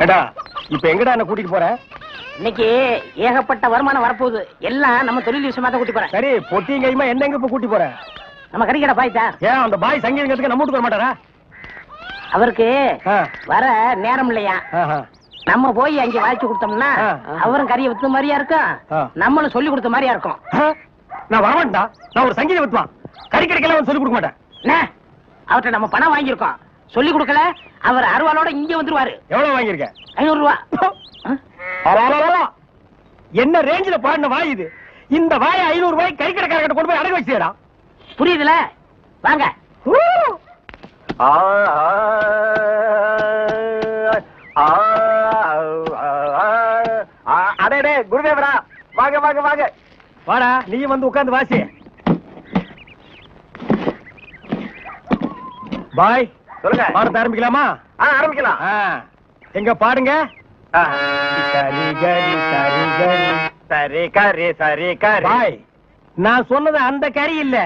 ஏடா இப்ப எங்கடா என்ன கூட்டிட்டு போற? இன்னைக்கு ஏகப்பட்ட வருமானம் வரப்போகுது. எல்லாம் நம்ம தொழில் விஷயமா தான் கூட்டி போறேன். சரி, பொட்டியும் கையுமா என்ன எங்க இப்ப கூட்டி போற? நம்ம கறிக்கடை பாய்த்தா. ஏன் அந்த பாய் சங்கீதத்துக்கு நம்ம வீட்டுக்கு வர மாட்டாரா? அவருக்கு வர நேரம் இல்லையா? நம்ம போய் அங்க வாய்ச்சி கொடுத்தோம்னா அவரும் கறியை வித்த மாதிரியா இருக்கும், நம்மளும் சொல்லி கொடுத்த மாதிரியா இருக்கும். நான் வரமாட்டா, நான் ஒரு சங்கீத வித்துவான். கறிக்கடைக்கெல்லாம் சொல்லி கொடுக்க மாட்டேன். அவர்கிட்ட நம்ம பணம் வாங்கியிருக்கோம், சொல்லி கொடுக்கல. அவர் அருவாளோட இங்க வந்துருவாரு. எவ்வளவு வாங்கியிருக்க? 500 ரூபா. என்ன ரேஞ்சில பாடின வாய் இது? இந்த வாயை 500 ரூபாய் கறிக்கடைக்காரர்கிட்ட கொண்டு போய் அடகு வச்சுடா. புரியுதுல? வாங்க. அடே குருதேவரா, வாங்க வாங்க வாங்க. வாடா, நீ வந்து உட்கார்ந்து வாசி. பாய் சொல்லுங்க, பாடத்தை ஆரம்பிக்கலாமா? ஆரம்பிக்கலாம். எங்க பாடுங்க. சரி கரி சரி கரி சரி கரி சரி கரி. பாய், நான் சொன்னது அந்த கறி இல்ல,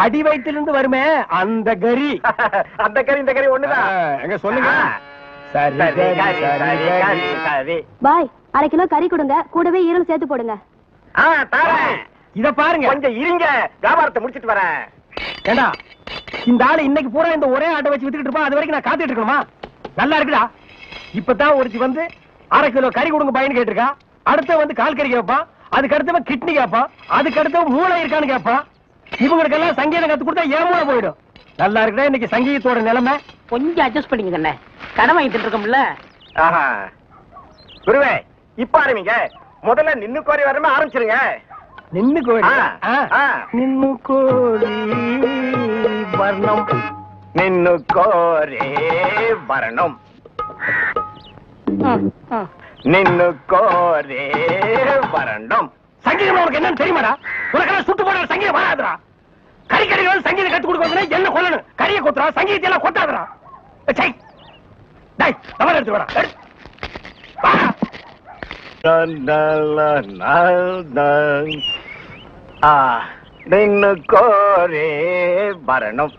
அடி வயிற்றிலிருந்து வருமே அந்த கறி. அந்த கறி இந்த கறி ஒண்ணுதான். எங்க சொல்லுங்க. சரி கரி சரி கரி சரி. பாய், 1/2 கிலோ கறி கொடுங்க, கூடவே ஈரல் சேர்த்து போடுங்க. இத பாருங்க, கொஞ்சம் இருங்க, வியாபாரத்தை முடிச்சிட்டு வரேன். ஏண்டா, இந்த ஆளு இன்னைக்கு பூரா இந்த ஒரே ஆட்டை வச்சு வித்துக்கிட்டு இருப்பா, அது வரைக்கும் நான் காத்துட்டு இருக்கணுமா? நல்லா இருக்குடா. இப்பதான் ஒருத்தி வந்து 1/2 கிலோ கறி கொடுங்க பையன் கேட்டிருக்கா. அடுத்த வந்து கால் கறி கேட்பான், அதுக்கு அடுத்தவன் கிட்னி கேட்பான், அதுக்கு அடுத்தவன் மூளை இருக்கான்னு கேட்பான். இவங்களுக்கெல்லாம் சங்கீதம் கத்து கொடுத்தா ஏமாற போயிடும். நல்லா இருக்குடா இன்னைக்கு சங்கீதத்தோட நிலைமை. கொஞ்சம் அட்ஜஸ்ட் பண்ணிக்க கண்ணே, கடன் வாங்கிட்டு இருக்கோம்ல. குருவே, இப்ப ஆரம்பிங்க. முதல்ல நின்னு கோரி வரமே ஆரம்பிச்சிருங்க. நின்னு கோரி நின்னு கோரி வர்ணம், நின்னு கோரி வர்ணம், நின்னு கோரி வர்ணம். சங்கீதம் உனக்கு என்னன்னு தெரியுமாடா? உனக்கெல்லாம் சுட்டு போட சங்கீதம் வராதுடா. கறிக்கடைகள் சங்கீதம் கத்து கொடுக்கணும், என்ன கொல்லணும்? கறியை கொத்துறா, சங்கீதத்தை எல்லாம் கொத்தாதுடா. தவறு எடுத்து வரா. நின்னு கோரி வரணும்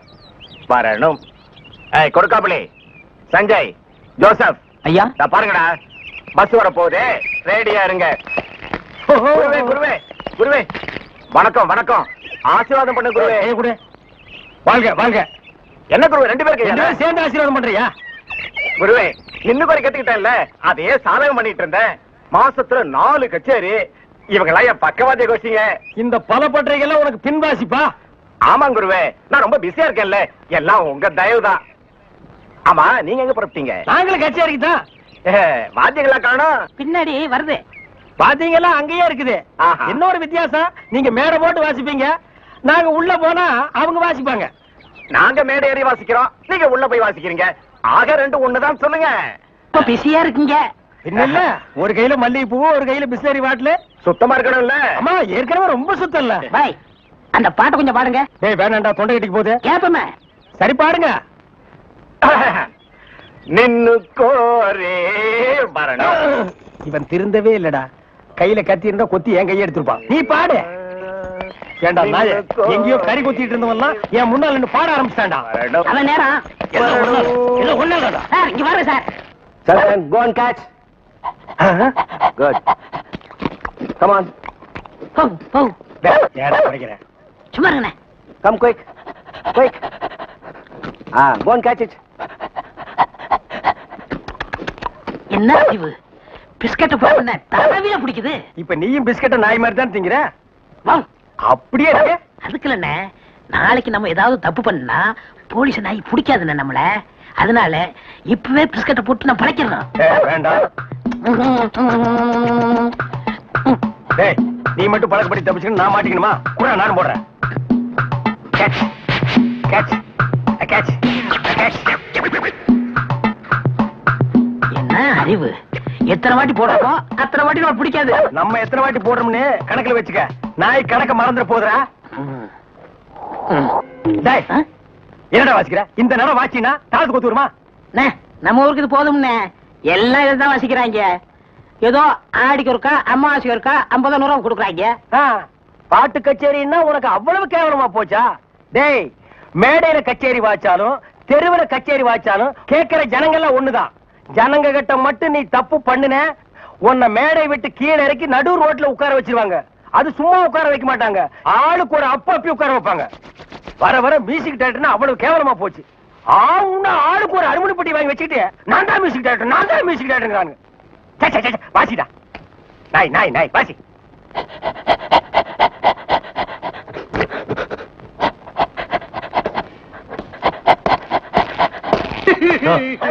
வரணும். கொடுக்காப்புளி, சஞ்சய், ஜோசப் ஐயா பாருங்கடா, பஸ் வர போகுது, ரெடியா இருங்க. குருவே குருவே குருவே, வணக்கம் வணக்கம், ஆசீர்வாதம் பண்ணு குருவே. குரு வாழ்க வாழ்க. என்ன குருவே, 2 பேருக்கு சேர்ந்து ஆசீர்வாதம் பண்றியா? குருவே, நின்னு கோரி கத்துக்கிட்டேன்ல, அதையே சாதகம் பண்ணிட்டு இருந்தேன். மாசத்துல 4 கச்சேரி. இவங்கெல்லாம் என் பக்கவாதிய கோஷிங்க. இந்த பலப்பற்றைகள்லாம் உனக்கு பின்வாசிப்பா? ஆமாங்க குருவே, நான் ரொம்ப பிஸியா இருக்கேன்ல, எல்லாம் உங்க தயவுதான். ஆமா, நீங்க எங்க புறப்பட்டீங்க? நாங்களும் கச்சேரிக்கு தான். வாத்தியங்களா காணோம்? பின்னாடி வருது. வாத்தியங்கள்லாம் அங்கேயே இருக்குது. இன்னொரு வித்தியாசம், நீங்க மேடை போட்டு வாசிப்பீங்க, நாங்க உள்ள போனா அவங்க வாசிப்பாங்க. நாங்க மேடை ஏறி வாசிக்கிறோம், நீங்க உள்ள போய் வாசிக்கிறீங்க. ஆக 2 ஒண்ணுதான் சொல்லுங்க. இப்ப பிஸியா இருக்கீங்க. இல்ல, ஒரு கையில மல்லிகை பூ, ஒரு கையில பிஸ்லரி பாட்டில். சுத்தமா இருக்கணும்ல? ஆமா, ஏற்கனவே ரொம்ப சுத்தம் இல்ல. பாய், அந்த பாட்டை கொஞ்சம் பாடுங்க. ஏய் வேணாண்டா, தொண்டை கட்டிக்கு போகுது. கேப்பமே. சரி பாடுங்க. நின்னு கோரே வரணும். இவன் திருந்தவே இல்லடா, கையில கத்தி இருந்தா கொத்தி என் கையை எடுத்துருப்பான். நீ பாடு. ஏண்டா நாயே, எங்கேயோ கறி கொத்திட்டு இருந்தவன்லாம் என் முன்னால நின்னு பாட ஆரம்பிச்சிட்டான்டா. அவன் நேரம் ஒண்ணு சார், இங்க வர sir. Children, go and catch. Good. Come on. போ. ஏடா படிக்கிறேன். சும்மா இருங்கண்ணே. Come quick. Quick. Go and catch it. என்ன அறிவு, பிஸ்கட் போடுன தடவில பிடிக்குது. இப்ப நீயும் பிஸ்கட்ட நாய் மாதிரி தான் திங்கிற. வா. அப்படியே இருக்கு. அதுக்குள்ளண்ணே, நாளைக்கு நம்ம ஏதாவது தப்பு பண்ணா போலீஸ் நாய் பிடிக்காதுண்ணே நம்மள. அதனால இப்பவே பிஸ்கட்டை போட்டு நான் பழைக்கிறேன். வேண்டாம். டேய், நீ மட்டும் பழக்கப்படி தப்பிச்சுன்னு நான் மாட்டிக்கணுமா? கூட நானும் போடுறேன். Catch catch catch catch. என்ன அறிவு, எத்தனை வாட்டி போடுறோம் அத்தனை வாட்டி நான் பிடிக்காது. நம்ம எத்தனை வாட்டி போடுறோம்னு கணக்குல வச்சுக்க, நாய் கணக்க மறந்துட போதுறா. டேய், என்னடா வாசிக்கிற? இந்த நேரம் வாசினா காலத்து கொத்து வருமா? நம்ம ஊருக்கு இது போதும்னே, எல்லாம் இதான் வாசிக்கிறாங்க. ஏதோ ஆடிக்கு ஒருக்கா, அம்மாவாசைக்கு ஒருக்கா 50 ரூபா கொடுக்குறாங்க. பாட்டு கச்சேரின்னா உனக்கு அவ்வளவு கேவலமா போச்சா? டேய், மேடையில கச்சேரி வாச்சாலும் தெருவுல கச்சேரி வாச்சாலும் கேட்கிற ஜனங்கள்லாம் ஒண்ணுதான். ஜனங்க கிட்ட மட்டும் நீ தப்பு பண்ணுன, உன்னை மேடை விட்டு கீழே இறக்கி நடு ரோட்ல உட்கார வச்சிருவாங்க. அது சும்மா உட்கார வைக்க மாட்டாங்க, ஆளுக்கு ஒரு அப்பி உட்கார வைப்பாங்க. வர வர மியூசிக் டைரக்டர்னா அவ்வளவு கேவலமா போச்சு. ஆளுக்கு ஒரு அறுமணி பெட்டி வாங்கி வச்சுக்கிட்டு நான் தான் மியூசிக் டைரக்டர். வாசிடா நாய் நாய் நாய் வாசி.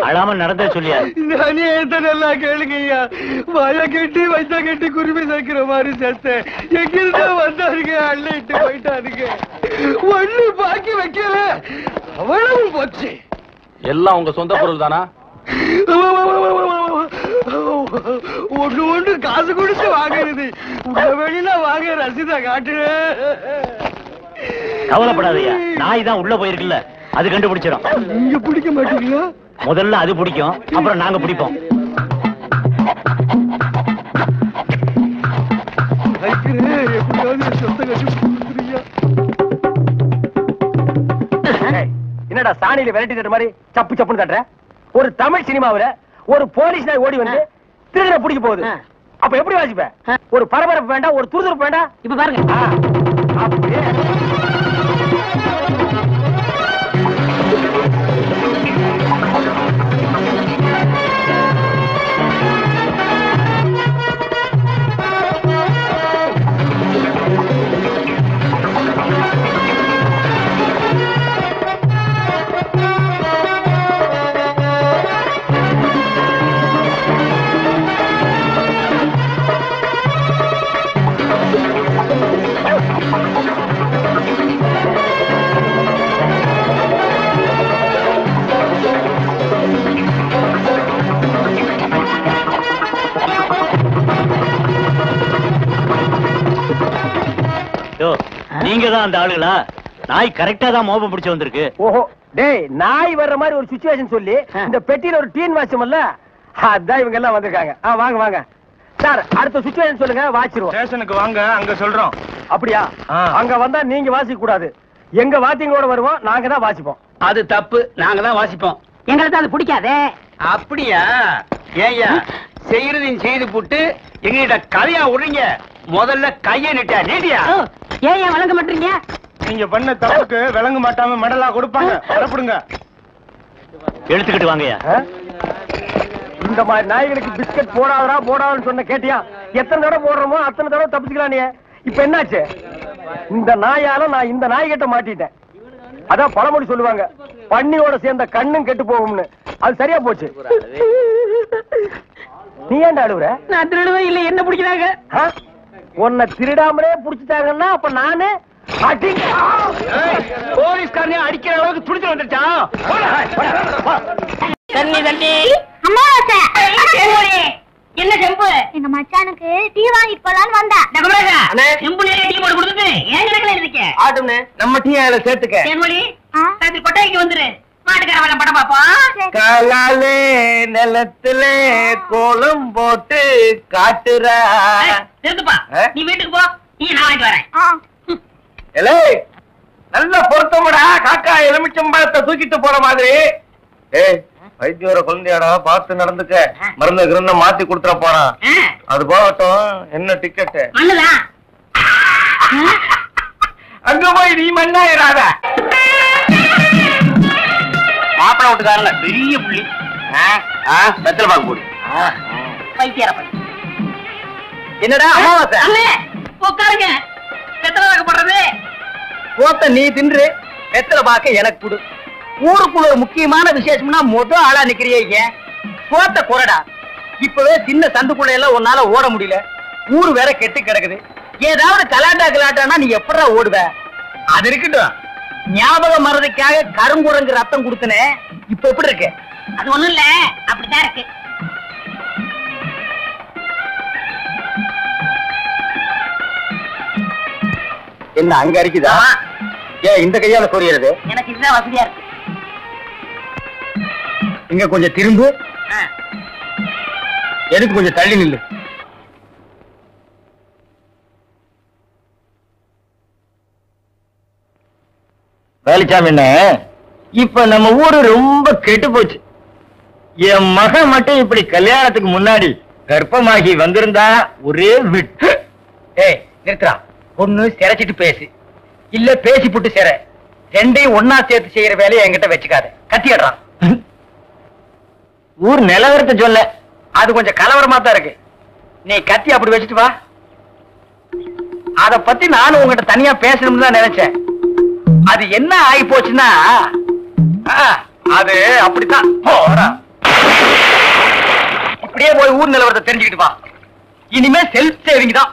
அழாம நடந்த சொல்லியா? நானே நல்லா கேளுங்கய்யா. வாய கட்டி வைத்த கட்டி குருவி சேர்க்கிற மாதிரி சேர்த்தேன். எங்கிருந்தா வந்தாருங்க, அள்ளிட்டு போயிட்டாருங்க. ஒண்ணு பாக்கி வைக்கல, அவ்வளவு போச்சு. எல்லாம் உங்க சொந்த பொருள் தானா? ஒண்ணு காசு கொடுத்து வாங்குறது. உங்க வெளியில வாங்க ரசீதா காட்டு. கவலைப்படாதயா, நாய் தான் உள்ள போயிருக்குல்ல, அது கண்டுபிடிச்சிடும். நீங்க பிடிக்க மாட்டீங்களா? முதல்ல அது பிடிக்கும், அப்புறம் நாங்க பிடிப்போம். என்னடா சாணியில விரட்டி தட்ட மாதிரி சப்பு சப்புன்னு தட்டுற? ஒரு தமிழ் சினிமாவில ஒரு போலீஸ் நாய் ஓடி வந்து திருடனை பிடிக்க போகுது, அப்ப எப்படி வாசிப்ப? ஒரு பரபரப்பு வேண்டாம், ஒரு துருதுருப்பு வேண்டாம். இப்ப பாருங்க. அப்படியே நீங்க தான் அந்த ஆளுங்களா? நாய் கரெக்டா தான் மோப்பம் பிடிச்சு வந்திருக்கு. ஓஹோ, டேய் நாய் வர்ற மாதிரி ஒரு சிச்சுவேஷன் சொல்லி இந்த பெட்டியில ஒரு டீன் வாட்சமல்ல, அதான் இவங்க எல்லாம் வந்திருக்காங்க. வாங்க வாங்க சார், அடுத்த சிச்சுவேஷன் சொல்லுங்க, வாச்சிருவோம். ஸ்டேஷனுக்கு வாங்க, அங்க சொல்றோம். அப்படியா? அங்க வந்தா நீங்க வாசிக்க கூடாது, எங்க வாத்தியங்களோட வருவோம், நாங்க தான் வாசிப்போம். அது தப்பு, நாங்க தான் வாசிப்போம். எங்களுக்கு அது பிடிக்காதே. அப்படியா? ஏய்யா, செய்யறதையும் செய்து போட்டு எங்ககிட்ட கதையா விடுறீங்க. முதல்ல கைய நீட்டியா? ஏன் வழங்க மாட்டீங்க? நீங்க பண்ண தப்புக்கு விளங்க மாட்டாம மெடலா கொடுப்பாங்க. வரப்படுங்க. எடுத்துக்கிட்டு வாங்கயா. இந்த மாதிரி நாய்களுக்கு பிஸ்கட் போடாதுன்னு சொன்ன கேட்டியா? எத்தனை தடவை போடுறோமோ அத்தனை தடவை தப்பிச்சுக்கலாம். நீ இப்ப என்னாச்சு? இந்த நாயால நான் இந்த நாய் கிட்ட மாட்டிட்டேன். அதான் பழமொழி சொல்லுவாங்க, பன்னியோட சேர்ந்த கண்ணும் கெட்டு போகும்னு. அது சரியா போச்சு. நீ ஏன்டா அழுவுற? நான் திருடுவே இல்ல, என்ன பிடிக்கிறாங்க? உன்னை திருடாமலே புடிச்சிட்டாங்கன்னா அப்ப நானு போலீஸ்காரனே அடிக்கிற அளவுக்கு துடிச்சு வந்துட்டா. தண்ணி தண்ணி. என்ன செம்பு? எங்க மச்சானுக்கு டீ வாங்கிட்டு போலான்னு வந்தேன். நம்ம டீ சேர்த்துக்க. கொட்டைக்கு வந்துரு, மாட்டுக்கார படம் பாப்போம். காலாலே நிலத்துல கோலம் போட்டு காட்டுற. நீ வீட்டுக்கு போ, நீ நான் வாங்கிட்டு வரேன். நல்ல பொருத்தமுடா, காக்கா எலுமிச்சம்பழத்தை தூக்கிட்டு போற மாதிரி. வைத்தியோர குழந்தையாடா, பார்த்து நடந்துக்க. மருந்து கிருந்த மாத்தி கொடுத்துட போறான். அது போகட்டும், என்ன டிக்கெட்? அங்க போய் நீ மண்ணாயிராத. மாப்பிள வீட்டுக்காரங்க பெரிய புள்ளி. வெத்தலை பாக்கு போடு. என்னடா அமாவாசை? உட்காருங்க. வெத்தலை பாக்கு போடுறது போத்த நீ தின்று, வெத்தலை பாக்க எனக்கு கொடு. ஊருக்குள்ள ஒரு முக்கியமான விசேஷம்னா முதல் ஆளா நிக்கிறிய போத்த குறடா. இப்பவே சின்ன சந்துக்குள்ள எல்லாம் உன்னால ஓட முடியல. ஊரு வேற கெட்டு கிடக்குது. ஏதாவது கலாட்டானா நீ எப்படா ஓடுவ? அது இருக்கட்டும், ஞாபகம் மறதிக்காக கருங்குரங்கு ரத்தம் கொடுத்தனே, இப்ப எப்படி இருக்கு? அது ஒண்ணும் இல்ல, அப்படித்தான் இருக்கு. என்ன அங்க அரிக்குதா? ஏன் இந்த கையால சொரியறது? எனக்கு இதுதான் வசதியா இருக்கு. இங்க கொஞ்சம் திரும்பு, எதுக்கு கொஞ்சம் தள்ளி நில்லு. வேலிச்சாமி, இப்ப நம்ம ஊரு ரொம்ப கெட்டு போச்சு. என் மகன் மட்டும் இப்படி கல்யாணத்துக்கு முன்னாடி கர்ப்பமாகி வந்திருந்தா ஒரே விட்டு. ஏய் நிறுத்துறா, பொண்ணு சிரைச்சிட்டு பேசு, இல்ல பேசி புட்டு சிற, ரெண்டையும் ஒன்னா சேர்த்து செய்யற வேலையை என்கிட்ட வச்சுக்காத. கத்திடுறான். ஊர் நிலவரத்தை சொல்ல, அது கொஞ்சம் கலவரமா தான் இருக்கு. நீ கத்தி அப்படி வச்சுட்டு வா. அத பத்தி நானும் உங்ககிட்ட தனியா பேசணும்னு தான் நினைச்சேன். அது என்ன ஆகி போச்சுன்னா, அது அப்படித்தான். இப்படியே போய் ஊர் நிலவரத்தை தெரிஞ்சுக்கிட்டு வா. இனிமே செல்ஃப் சேவிங் தான்.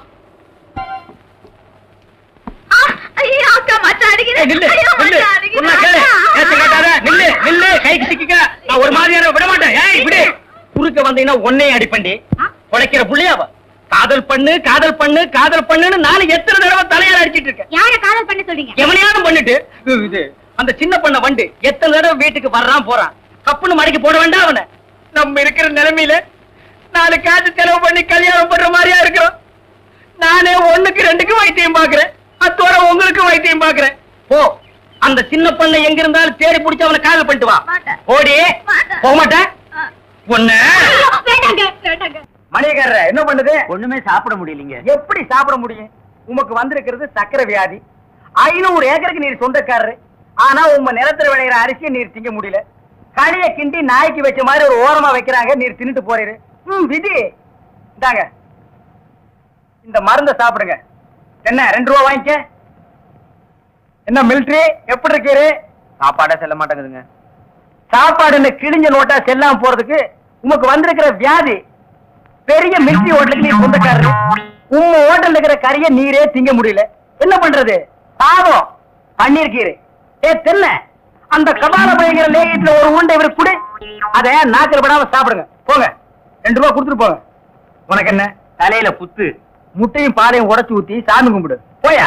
ஒரு மாதிரியான விட மாட்டேன். குறுக்க வந்தீங்கன்னா ஒன்னையும் அடிப்பண்டி உழைக்கிற புள்ளையாவ. காதல் பண்ணு காதல் பண்ணு காதல் பண்ணுன்னு நானும் எத்தனை தடவை தலையால அடிச்சிட்டு இருக்கேன். யார காதல் பண்ண சொல்றீங்க? எவனையாவது பண்ணிட்டு இது அந்த சின்ன பண்ண வண்டு எத்தனை தடவை வீட்டுக்கு வர்றான் போறான். கப்புன்னு மடிக்கு போட வேண்டாம் அவனை. நம்ம இருக்கிற நிலைமையில 4 காசு செலவு பண்ணி கல்யாணம் பண்ற மாதிரியா இருக்கிறோம். நானே 1க்கு 2க்கு வைத்தியம் பாக்குறேன். அத்தோட உங்களுக்கு வைத்தியம் பாக்குறேன். போ, அந்த சின்ன பண்ண எங்க இருந்தாலும் தேடி பிடிச்சு அவனை காதல் பண்ணிட்டு வா. ஓடி போக மாட்டேன். மணியக்காரர் என்ன பண்ணுது? ஒண்ணுமே சாப்பிட முடியலீங்க. எப்படி சாப்பிட முடியும்? உமக்கு வந்திருக்கிறது சக்கரை வியாதி. 500 ஏக்கருக்கு நீர் சொந்தக்காரரு. ஆனா உங்க நிலத்துல விளையிற அரிசியை நீர் திங்க முடியல. களிய கிண்டி நாய்க்கு வச்ச மாதிரி ஒரு ஓரமா வைக்கிறாங்க, நீர் தின்னுட்டு போறீரு. விதி இந்தாங்க, இந்த மருந்த சாப்பிடுங்க. என்ன 2 ரூபா வாங்கிக்க. என்ன மிலிட்டரி எப்படி இருக்கீரு? சாப்பாடா செல்ல மாட்டேங்குதுங்க. சாப்பாடு கிழிஞ்ச நோட்டா செல்லாம போறதுக்கு உமக்கு வந்திருக்கிற வியாதி. பெரிய மிலிட்டரி ஹோட்டலுக்கு நீர் சொந்தக்காரரு. உங்க ஹோட்டல் இருக்கிற கறியை நீரே திங்க முடியல. என்ன பண்றது? பாவம் பண்ணிருக்கீரு. தென்ன அந்த கபால பயங்கர லேகியத்துல ஒரு உருண்டை இவருக்கு கொடு. அத நாக்கில் படாம சாப்பிடுங்க. போங்க, 2 ரூபா கொடுத்துட்டு போங்க. உனக்கு என்ன தலையில புத்து? முட்டையும் பாலையும் உடைச்சு ஊத்தி சாமி கும்பிடு. போயா.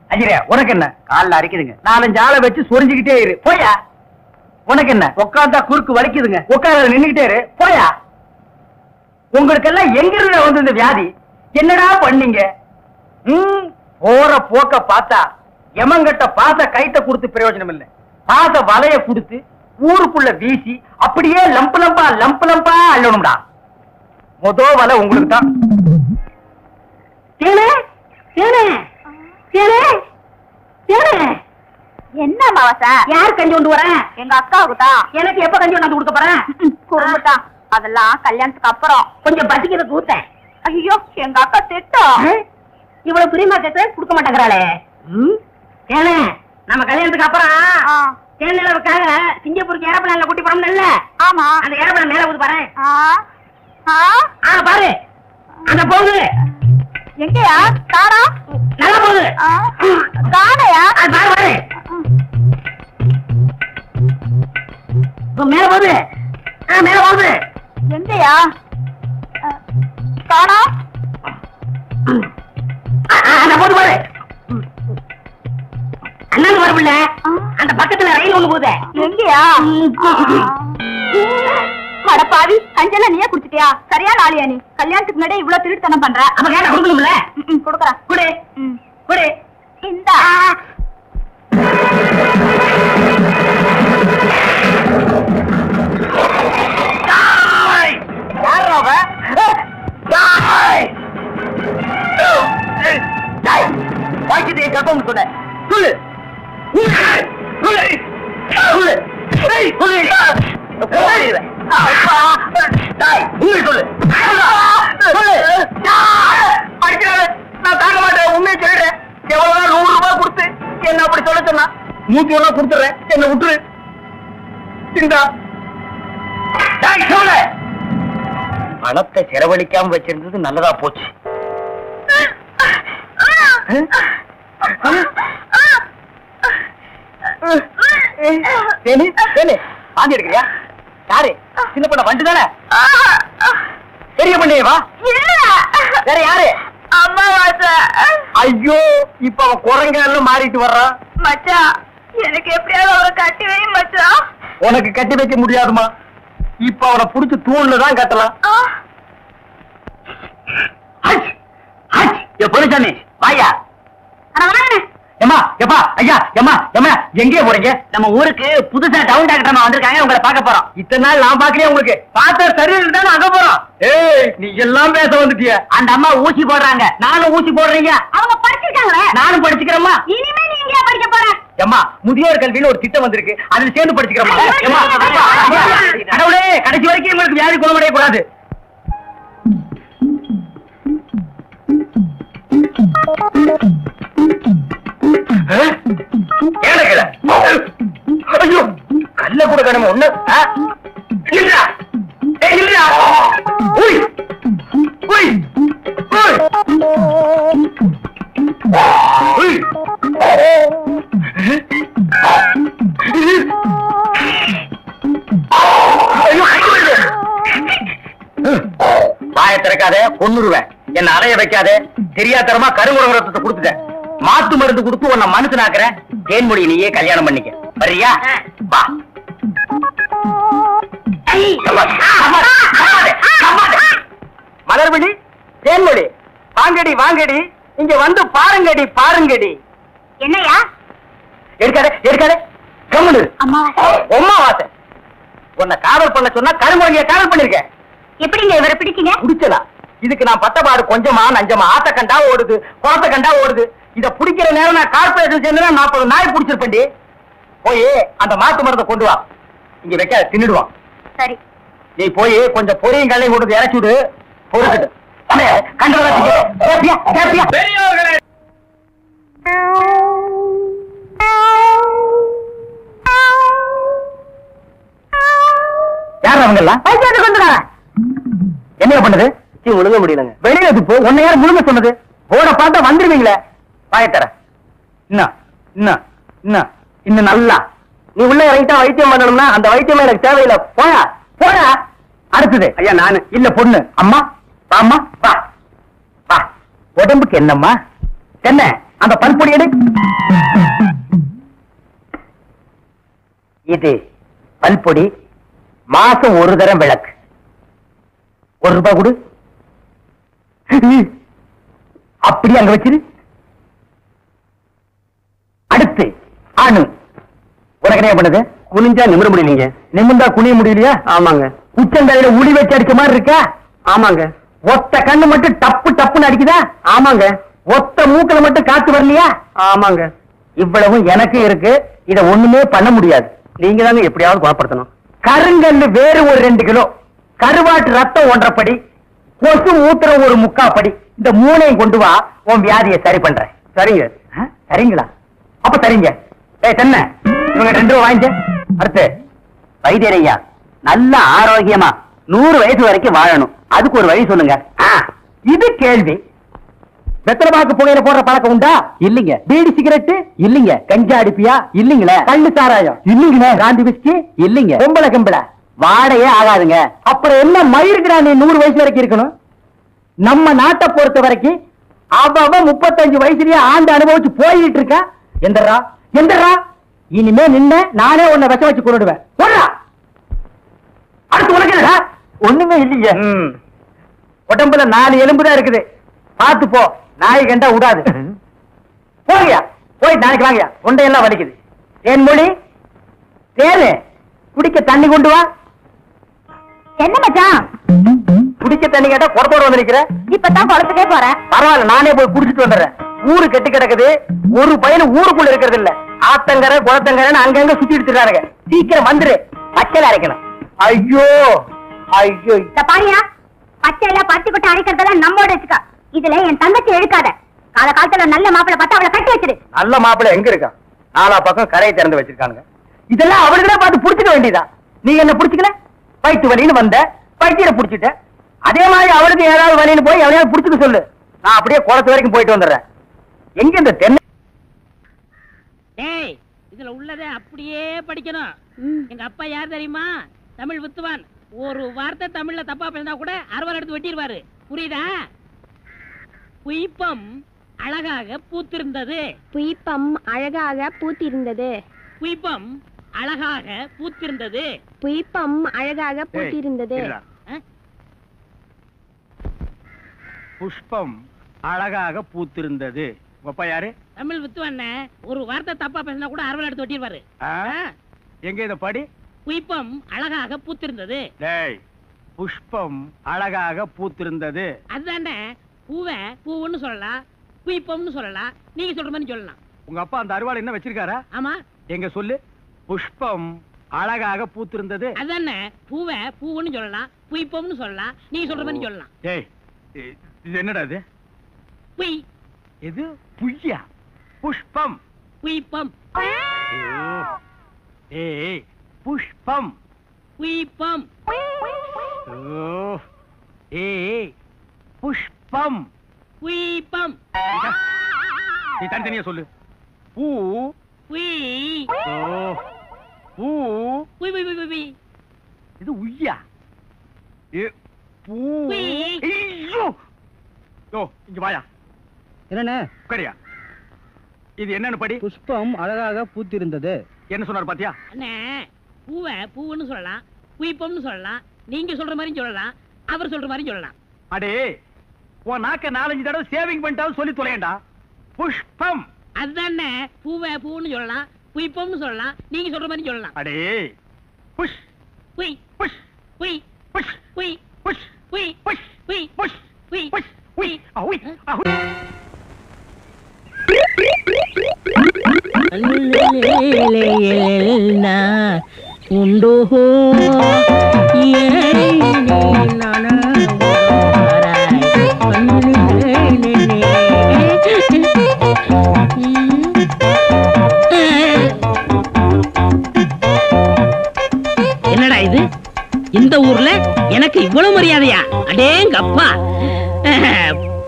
அஜிரியா உனக்கு என்ன? காலில் அரிக்குதுங்க. 4-5 ஆளை வச்சு சொரிஞ்சுக்கிட்டே இரு. போயா. உனக்கு என்ன? உட்காந்தா குறுக்கு வலிக்குதுங்க. உட்கார நின்னுகிட்டே இரு. போயா. உங்களுக்கு எல்லாம் எங்க இருந்து வந்து இந்த வியாதி? என்னடா பண்ணீங்க? போற போக்க பார்த்தா எமங்கட்ட பாச கைட்ட கொடுத்து பிரயோஜனம் இல்லை. பாச வலைய கொடுத்து ஊருக்குள்ள வீசி அப்படியே லம்பு லம்பா அள்ளணும்டா. மொத வலை உங்களுக்கு தான். என்ன மாவாசா? யார் கஞ்சி கொண்டு வரேன்? எங்க அக்காவுக்கு தான். எனக்கு எப்ப கஞ்சி கொண்டாந்து கொடுக்க போறேன்? குறும்புட்டான். அதெல்லாம் கல்யாணத்துக்கு அப்புறம். கொஞ்சம் பசிக்கிறது ஊத்தேன். ஐயோ எங்க அக்கா திட்டம். இவ்வளவு பிரியமா கேட்க கொடுக்க மாட்டேங்கிறாளே. ஏனே நம்ம கல்யாணத்துக்கு அப்புறம் தேனிலவுக்காக சிங்கப்பூருக்கு ஏரோப்ளேன்ல கூட்டி போறோம்ல. ஆமா. அந்த ஏரோப்ளேன் மேல ஊது பாரு. பாரு அந்த போகுது. எங்கயா? காணா. நல்லா போகுது. காணையா? பாரு பாரு மேல போகுது. மேல போகுது. எங்கயா? காணா. போது பாரு. அண்ணன் வரவில்ல. அந்த பக்கத்துல ரயில் ஒண்ணு போகுது. எங்கயா? அடப்பாவி, கஞ்செல்லாம் நீயே குடிச்சிட்டியா? சரியான ஆளியா நீ? கல்யாணத்துக்கு முன்னாடி இவ்வளவு திருட்டுத்தனம் பண்ற. அப்ப கேட்ட கொடுக்கணும்ல. கொடுக்கறேன். குடு குடு. இந்த கர்ப்பம் சொன்ன சொல்லு. நான் தாங்க மாட்டேன். உண்மையை சொல்றேன். எவ்வளவு 100 ரூபாய் கொடுத்து என்ன அப்படி சொல்ல சொன்னா 100 ரூபாய் கொடுத்துறேன். என்ன விட்டுரு. பணத்தை செலவழிக்காம வச்சிருந்தது நல்லதா போச்சு. பாந்தி எடுக்கிறியா? யாரு? சின்ன பண்ண வண்டு தானே? பெரிய பண்ணேவா? வேற யாரு? அம்மாவாசை. ஐயோ, இப்ப அவன் குரங்க எல்லாம் மாறிட்டு வர்றான். மச்சான், எனக்கு எப்படியாவது அவரை கட்டி வை மச்சான். உனக்கு கட்டி வைக்க முடியாதுமா. இப்ப அவனை புடிச்சு தூண்ல தான் கட்டலாம். பொலிசாமி வாயா. ஏமா எப்பா ஐயா ஏமா ஏமா எங்கே போறீங்க? நம்ம ஊருக்கு புதுசா டவுன் டாக்டர் வந்திருக்காங்க, உங்களை பார்க்க போறோம். இத்தனை நாள் நான் பாக்கலையே உங்களுக்கு. பார்த்தா சரி தான் அங்க போறோம். ஏய் நீ எல்லாம் பேச வந்துட்டிய. அந்த அம்மா ஊசி போடுறாங்க, நானும் ஊசி போடுறீங்க. அவங்க படிச்சிருக்காங்களே, நானும் படிச்சுக்கிறேம்மா. இனிமே நீ எங்க படிக்க போற? ஏமா முதியோர் கல்வின்னு ஒரு திட்டம் வந்திருக்கு, அதுல சேர்ந்து படிச்சுக்கிறோமா? ஏமா கடவுளே, கடைசி வரைக்கும் உங்களுக்கு வியாதி குணமடைய கூடாது. ஐயோ கல்ல கூட கடமை ஒண்ணு. வாய திறக்காதே, கொன்னுருவேன். என்ன அலைய வைக்காதே. தெரியாதரமா கருங்குரத்தை கொடுத்துட்டேன். மாத்து மருந்து கொடுத்து உன்னை மனுஷனாக்குறேன். தேன்மொழி நீயே கல்யாணம் பண்ணிக்க. வரியா? வா. மலர்விழி, தேன்மொழி, வாங்கடி வாங்கடி, இங்க வந்து பாருங்கடி பாருங்கடி. என்னையா? எடுக்காதே எடுக்காதே, கம்முனு. அம்மாவாசை. உன்னை காதல் பண்ண சொன்னா கருங்குரங்கிய காதல் பண்ணிருக்க. எப்படிங்க இவரை பிடிச்சீங்க? பிடிச்சதா? இதுக்கு நான் பட்டபாடு கொஞ்சமா நஞ்சமா. ஆத்த கண்டா ஓடுது, குளத்தை கண்டா ஓடுது. இத பிடிக்கிற நேரம் நான் கார்பரேஷன் சேர்ந்து 40 நாய் பிடிச்சிருப்பேன்டி. போய் அந்த மாட்டு மருந்தை கொண்டு வா. இங்க வைக்காத, தின்னுடுவான். சரி. நீ போய் கொஞ்சம் பொரியும் கல்லையும் கொண்டு இறச்சி விடு. பொறுக்கிட்டு யார் அவங்கெல்லாம்? என்ன பண்ணது? முழுங்க முடியலங்க. வெளியில போ. உன்னை யார் முழுங்க சொன்னது? போட பார்த்தா வந்துருவீங்களே. பாயத்தர இன்னும் நல்லா நீ உள்ள இறங்கிட்டா வைத்தியம் பண்ணணும்னா அந்த வைத்தியம் எனக்கு தேவையில்லை. போயா போயா. அடுத்தது ஐயா நானு இல்ல பொண்ணு. அம்மா வாம்மா வா வா. உடம்புக்கு என்னம்மா? என்ன அந்த பல்பொடி எடு. இது பல்பொடி. மாசம் ஒரு தரம் விளக்கு. ₹1 கொடு. அப்படி அங்க வச்சிரு. அடுத்து அணு. உனக்கு என்ன பண்ணுது? குனிஞ்சா நிமிர முடியலீங்க. நிமிர்ந்தா குனிய முடியலையா? ஆமாங்க. உச்சந்தலையில உளி வச்சு அடிச்ச மாதிரி இருக்கா? ஆமாங்க. ஒத்த கண்ணு மட்டும் டப்பு டப்புன்னு அடிக்குதா? ஆமாங்க. ஒத்த மூக்கல மட்டும் காத்து வரலையா? ஆமாங்க. இவ்வளவும் எனக்கு இருக்கு. இத ஒண்ணுமே பண்ண முடியாது. நீங்க தாங்க எப்படியாவது குணப்படுத்தணும். கருங்கல்லு வேறு ஒரு 2 கிலோ, கருவாட்டு ரத்தம் 1.5 படி, கொசு மூத்திரம் ஒரு 3/4 படி. இந்த 3ஐயும் கொண்டு வா, உன் வியாதியை சரி பண்றேன். சரிங்க. சரிங்களா? அப்ப சரிங்க. தென்ன இவங்க 2 ரூபா வாங்கிக்க. அடுத்து வைத்தியரையா, நல்ல ஆரோக்கியமா 100 வயசு வரைக்கும் வாழணும். அதுக்கு ஒரு வழி சொல்லுங்க. இது கேள்வி. வெத்தலை பாக்கு புகையில போடுற பழக்கம் உண்டா? இல்லீங்க. பீடி சிகரெட்? இல்லீங்க. கஞ்சா அடிப்பியா? இல்லீங்களே. கள்ளு சாராயம்? இல்லீங்களே. காந்தி விஸ்கி? இல்லீங்க. பொம்பளை கம்பளை வாடையே ஆகாதுங்க. அப்புறம் என்ன மயிருக்குடா நீ 100 வயசு வரைக்கும் இருக்கணும்? நம்ம நாட்டை பொறுத்த வரைக்கும் அவ 35 வயசுலயே ஆண்டு அனுபவிச்சு போயிட்டு இருக்கா. எந்தரா எந்தரா, இனிமே நின்ன நானே உன்னை விஷ வச்சு கொண்டுடுவேன். அடுத்து உனக்கு என்னடா? ஒண்ணுமே இல்லைங்க. உடம்புல 4 எலும்பு தான் இருக்குது. பார்த்து போ, நாய் கண்டா விடாது. போறியா? போய் நாளைக்கு வாங்கியா. தொண்டையெல்லாம் வலிக்குது. தேன்மொழி, தேனு, குடிக்க தண்ணி கொண்டு வா. என்ன மச்சான்? குடிக்க தண்ணி கேட்டா குடத்தோட வந்து நிக்கிற. இப்பதான் குளத்துக்கே போறேன். பரவாயில்ல, நானே போய் குடிச்சிட்டு வந்துடுறேன். ஊரு கெட்டு கிடக்குது. ஒரு பையன் ஊருக்குள்ள இருக்கிறது இல்ல. ஆத்தங்கரை குளத்தங்கரைன்னு அங்கங்க சுத்தி எடுத்துறாங்க. சீக்கிரம் வந்துரு, பச்சையில அரைக்கணும். ஐயோ ஐயோ. பாரியா, பச்சையில பத்து கொட்டை அரைக்கிறதெல்லாம் நம்மோட வச்சுக்கா. இதுல என் தங்கச்சி எடுக்காத. கால காலத்துல நல்ல மாப்பிள்ளை பார்த்து அவளை கட்டி வச்சிரு. நல்ல மாப்பிள்ளை எங்க இருக்கா? 4 பக்கம் கரையை திறந்து வச்சிருக்காங்க. இதெல்லாம் அவளுக்குதான் பார்த்து புடிச்சுக்க வேண்டியதா? நீ என்ன புடிச்சுக்கல? வயிற்று வலின்னு வந்த, வயிற்ற புடிச்சிட்ட. அதே மாதிரி அவளுக்கு ஏதாவது வலின்னு போய் எவனையாவது புடிச்சுக்க சொல்லு. நான் அப்படியே குளத்து வரைக்கும் போயிட்டு வந்துடுறேன். எங்க இந்த தென்னை? ஏய், இதுல உள்ளதை அப்படியே படிக்கணும். எங்க அப்பா யார் தெரியுமா? தமிழ் வித்துவான். ஒரு வார்த்தை தமிழ்ல தப்பா பேசினா கூட 60 எடுத்து வெட்டிடுவாரு. புரியுதா? புய்பம் அழகாக பூத்திருந்தது. புய்பம் அழகாக பூத்திருந்தது. புய்பம் அழகாக பூத்திருந்தது. புய்பம் அழகாக பூத்திருந்தது. புஷ்பம் அழகாக பூத்திருந்தது. அப்பா யாரு? தமிழ் வித்துவண்ண. ஒரு வார்த்தை தப்பா பேசினா கூட அரவல் எடுத்து ஒட்டிடுவாரு. எங்க இத படி? புஷ்பம் அழகாக பூத்திருந்தது. டேய், புஷ்பம் அழகாக பூத்திருந்தது. அதுதானே. பூவை பூவுன்னு சொல்லலாம், புஷ்பம்னு சொல்லலாம். நீங்க சொல்ற மாதிரி சொல்லலாம். உங்க அப்பா அந்த அருவாள் என்ன வச்சிருக்காரா? ஆமா. எங்க சொல்லு. புஷ்பம் அழகாக பூத்திருந்தது. அதுதானே. பூவை பூவுன்னு சொல்லலாம், புஷ்பம்னு சொல்லலாம். நீங்க சொல்ற மாதிரி சொல்லலாம். டேய், இது என்னடா இது? புய். இது புய்யா? புஷ்பம். புஷ்பம். ஏய், புஷ்பம். புஷ்பம். ஏய், புஷ்பம். புஷ்பம். நீ தனித்தனியா சொல்லு. பூ. புய். பூ. புய் புய் புய் புய். இது உய்யா? பூ. ஐயோ, இங்க வாயா. என்னண்ணே? உட்காரியா. இது என்னன்னு படி? புஷ்பம் அழகாக பூத்திருந்தது. என்ன சொன்னார் பாத்தியா? அண்ணே, பூவை பூவுன்னு சொல்லலாம், புஷ்பம்னு சொல்லலாம். நீங்க சொல்ற மாதிரி சொல்லலாம், அவர் சொல்ற மாதிரி சொல்லலாம். அடே, உன் நாக்க 4-5 தடவை சேவிங் பண்ணிட்டாலும் சொல்லி தொலையண்டா. புஷ்பம். அதுதானே. பூவை பூன்னு சொல்லலாம், புஷ்பம்னு சொல்லலாம். நீங்க சொல்ற மாதிரி சொல்லலாம். அடே, புஷ் புய் புஷ் புய் புஷ் புய் புஷ் புய் புஷ் புய் புஷ் புய் புஷ் புய் அஹுய் அஹுய். உண்டோ என்னடா இது? இந்த ஊர்ல எனக்கு இவ்வளவு மரியாதையா? அடேங்கப்பா.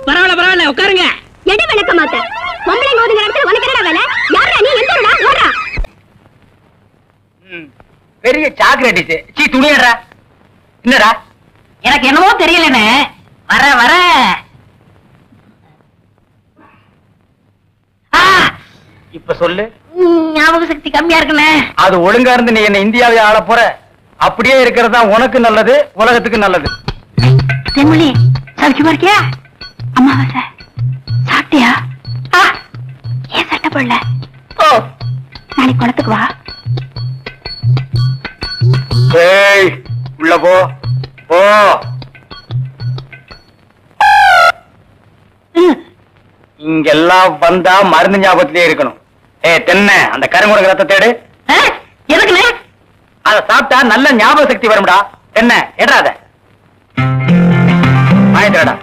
பரவாயில்ல பரவாயில்ல, உட்காருங்க. எடு விளக்க மாட்ட. பொம்பளை ஓதுங்கிற இடத்துல உனக்கு என்னடா வேலை? யாரா நீ? எந்த ஊரா? ஓடுறா. பெரிய சாக்லேட். சீ, துணியடா. என்னடா? எனக்கு என்னமோ தெரியலனே. வர வர இப்ப சொல்லு. ஞாபக சக்தி கம்மியா இருக்குண்ணே. அது ஒழுங்கா இருந்து நீ என்ன இந்தியாவை ஆள போற. அப்படியே இருக்கிறதா உனக்கு நல்லது, உலகத்துக்கு நல்லது. தென்மொழி, சௌக்கியமா இருக்கியா? அம்மாவாசை சாப்பிட்டியா? ஏன் சட்டை போடல? நாளைக்கு குளத்துக்கு வா. ஏய், உள்ள போ போ. இங்கெல்லாம் வந்தா மருந்து ஞாபகத்திலே இருக்கணும். தென்னை, அந்த கருங்குரங்கு ரத்த தேடு. எதுக்குண்ணே? அதை சாப்பிட்டா நல்ல ஞாபக சக்தி வரும்டா. என்ன எடாத வாங்கிட்டா.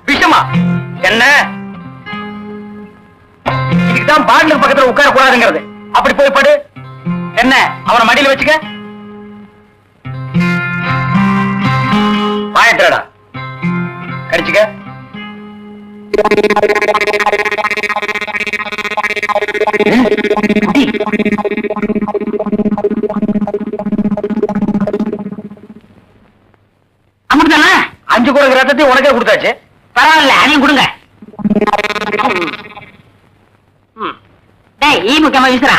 விஷமா என்ன? இதுக்குதான் பாட்டிலுக்கு பக்கத்துல உட்கார கூடாதுங்கிறது. அப்படி போய் படு. என்ன, அவனை மடியில வச்சுக்க. வாங்கிட்டா கடிச்சுக்க. அமுக்குதானே? 5 குரங்கு ரத்தத்தையும் உனக்கே கொடுத்தாச்சு. பரவாயில்ல, அதையும் கொடுங்க. டேய், ஈ முக்கியமா வீசுறா.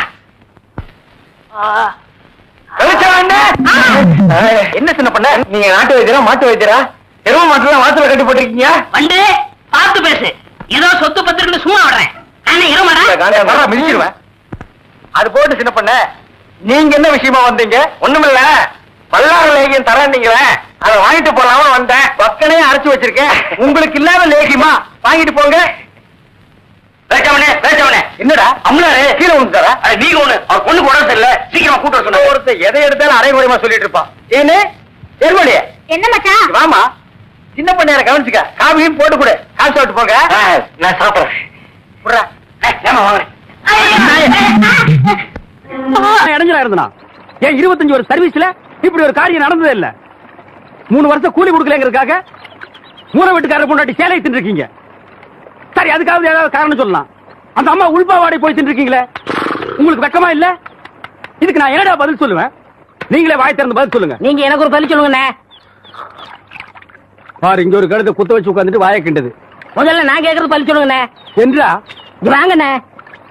என்ன சின்ன பண்ண? நீங்க நாட்டு வைத்தியரா மாட்டு வைத்தியரா? எருவ மாட்டுலாம் வாசல கட்டி போட்டிருக்கீங்க. வந்து பார்த்து பேசு. ஏதோ சொத்து பத்திரிக்கை சும்மா விடுறேன். மிதிச்சிருவேன். அது போட்டு சின்ன பண்ண, நீங்க என்ன விஷயமா வந்தீங்க? ஒண்ணுமில்ல, பல்லாறு லேகியம் தரீங்களே, அதை வாங்கிட்டு போலாம்னு வந்தேன். பக்கனே அரைச்சு வச்சிருக்கேன். உங்களுக்கு இல்லாத லேகியமா? வாங்கிட்டு போங்க. என்னடா அம்லாரு கீழே விழுந்துட்டாரா? நீங்க ஒண்ணு அவர் பொண்ணு உடம்பு சரியில்ல, சீக்கிரமா கூட்ட சொன்ன. ஒருத்தர் எதை எடுத்தாலும் அரைகுறையமா சொல்லிட்டு இருப்பான். ஏன்னு எருமொழி என்ன மச்சான்? வாமா, சின்ன பண்ணையார கவனிச்சுக்க. காபியும் போட்டு கொடு. காசு சாப்பிட்டு போங்க. நான் சாப்பிடுறேன். இடைஞ்சலா இருந்தா ஏன் 25 வருஷம் சர்வீஸ்ல இப்படி ஒரு காரியம் நடந்ததே இல்ல. 3 வருஷம் கூலி கொடுக்கலங்கிறதுக்காக மூண வீட்டுக்காரர் பொண்டாட்டி சேலை தின்னுருக்கீங்க. சரி, அதுக்காவது ஏதாவது காரணம் சொல்லலாம். அந்த அம்மா உள்பாவாடை போய் தின்னுருக்கீங்களே, உங்களுக்கு வெக்கமா இல்ல? இதுக்கு நான் என்னடா பதில் சொல்லுவேன்? நீங்களே வாய் திறந்து பதில் சொல்லுங்க. நீங்க எனக்கு ஒரு பதில் சொல்லுங்கண்ணே. பாரு, இங்க ஒரு கழுத்தை குத்த வச்சு உட்காந்துட்டு வாய கிண்டது. முதல்ல நான் கேக்குறது பதில் சொல்லுங்கண்ணே. என்றா வாங்கண்ணே.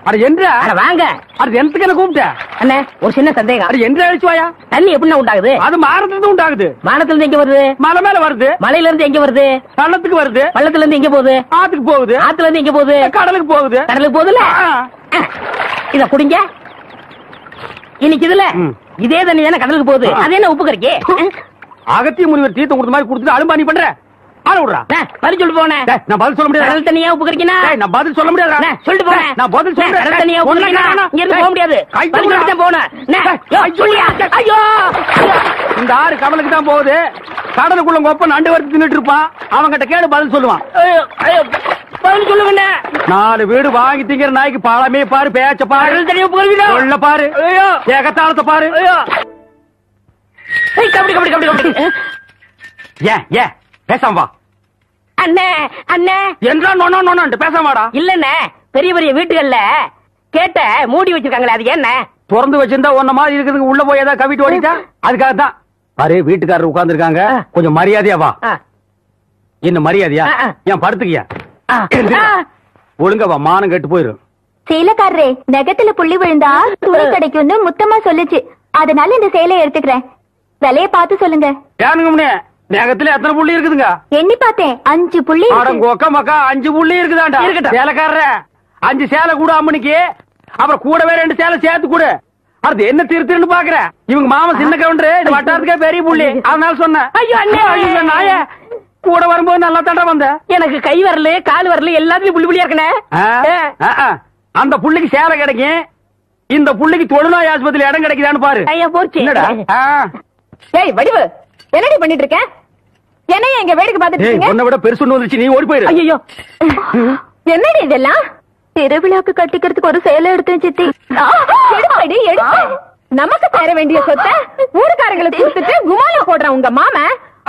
அட என்ற வாங்க. அது எந்தக்கு என்ன கூப்பிட்ட அண்ணே ஒரு சின்ன சந்தேகம். அது என்ற அழிச்சுவாயா? தண்ணி எப்படின்னா உண்டாகுது? அது மாறத்துல உண்டாகுது. வானத்துல இருந்து எங்க வருது? மலை மேல வருது. மலையில இருந்து எங்க வருது? பள்ளத்துக்கு வருது. பள்ளத்துல இருந்து எங்க போகுது? ஆத்துக்கு போகுது. ஆத்துல இருந்து எங்க போகுது? கடலுக்கு போகுது. கடலுக்கு போகுதுல. இத குடிங்க. இன்னைக்கு இதுல இதே தண்ணி தானே கடலுக்கு போகுது. அது என்ன உப்பு கறிக்கு? அகத்திய முனிவர் தீர்த்தம் கொடுத்த மாதிரி கொடுத்துட்டு அலும்பாணி பண்ற ஆள விடுறா. பதில் சொல்லிட்டு போனேன். நான் பதில் சொல்ல முடியாது. கடல் தண்ணியா உப்பு கறிக்கினா? நான் பதில் சொல்ல முடியாது. சொல்லிட்டு போனேன். நான் பதில் சொல்றேன். கடல் தண்ணியா உப்பு கறிக்கினா? இங்க இருந்து போக முடியாது. பதில் சொல்லிட்டு போனேன். சொல்லியா? ஐயோ இந்த ஆறு கடலுக்கு தான் போகுது. கடலுக்குள்ள கொப்ப நண்டு வறுத்து தின்னுட்டு இருப்பான். அவங்கிட்ட கேடு பதில் சொல்லுவான். பதில் சொல்லுங்க. 4 வீடு வாங்கி திங்கிற நாய்க்கு பழமே பாரு, பேச்ச பாரு, கடல் தண்ணியா உப்பு கறிக்கினா? சொல்ல பாரு, ஏகத்தாளத்தை பாரு. கபடி கபடி கபடி கபடி. ஏன் பேசாம வா. அண்ணே அண்ணே என்றா நோனோ பேசாம வாடா. இல்லண்ணே, பெரிய பெரிய வீட்டுகள்ல கேட்ட மூடி வச்சிருக்காங்களே, அது என்ன? திறந்து வச்சிருந்தா ஒன்ன மாதிரி இருக்குதுங்க. உள்ள போய் ஏதாவது கவிட்டு ஓடிட்டா அதுக்காக தான். பாரு வீட்டுக்காரர் உட்கார்ந்து இருக்காங்க. கொஞ்சம் மரியாதையா வா. என்ன மரியாதையா? ஏன் படுத்துக்கியா? ஒழுங்கா வா, மானம் கெட்டு போயிரும். சேலைக்காரரே, நெகத்துல புள்ளி விழுந்தா துணி கிடைக்கும்னு முத்தமா சொல்லுச்சு. அதனால இந்த சேலையை எடுத்துக்கிறேன். விலைய பார்த்து சொல்லுங்க. ஏனுங்க நகத்துல எத்தனை புள்ளி இருக்குதுங்க? எண்ணி பார்த்தேன், 5 புள்ளி. கொக்க மக்கா 5 புள்ளி இருக்குதாண்டா. சேலைக்காரர 5 சேலை கூட அம்மனிக்கு. அப்புறம் கூடவே 2 சேலை சேர்த்து கூட. அது என்ன திருத்துன்னு பாக்குற? இவங்க மாமா சின்ன கவுண்டரு, இந்த வட்டாரத்துக்கே பெரிய புள்ளி. அதனால சொன்னேன். ஐயோ அண்ணே, ஐயோ நாய கூட வரும்போது நல்லா தாண்டா வந்த. எனக்கு கை வரல கால் வரல எல்லாத்துலயும் புள்ளி புள்ளியா இருக்கனே. அந்த புள்ளிக்கு சேலை கிடைக்கும். இந்த புள்ளிக்கு தொழுநோய் ஆஸ்பத்திரி இடம் கிடைக்குதான்னு பாரு. ஐயா போச்சு. ஏய் வடிவு, என்னடி பண்ணிட்டு இருக்க? என்னைய எங்க வேடிக்கை பார்த்துட்டு இருக்கீங்க? உன்னை விட பெருசு ஒண்ணு வந்துச்சு, நீ ஓடி போயிரு. ஐயோ என்னடி இதெல்லாம்? திருவிழாக்கு கட்டிக்கிறதுக்கு ஒரு சேலை எடுத்தேன் சித்தி. எடுப்படி எடுத்து நமக்கு தர வேண்டிய சொத்தை ஊருக்காரங்களுக்கு கொடுத்துட்டு குமால போடுற உங்க மாமா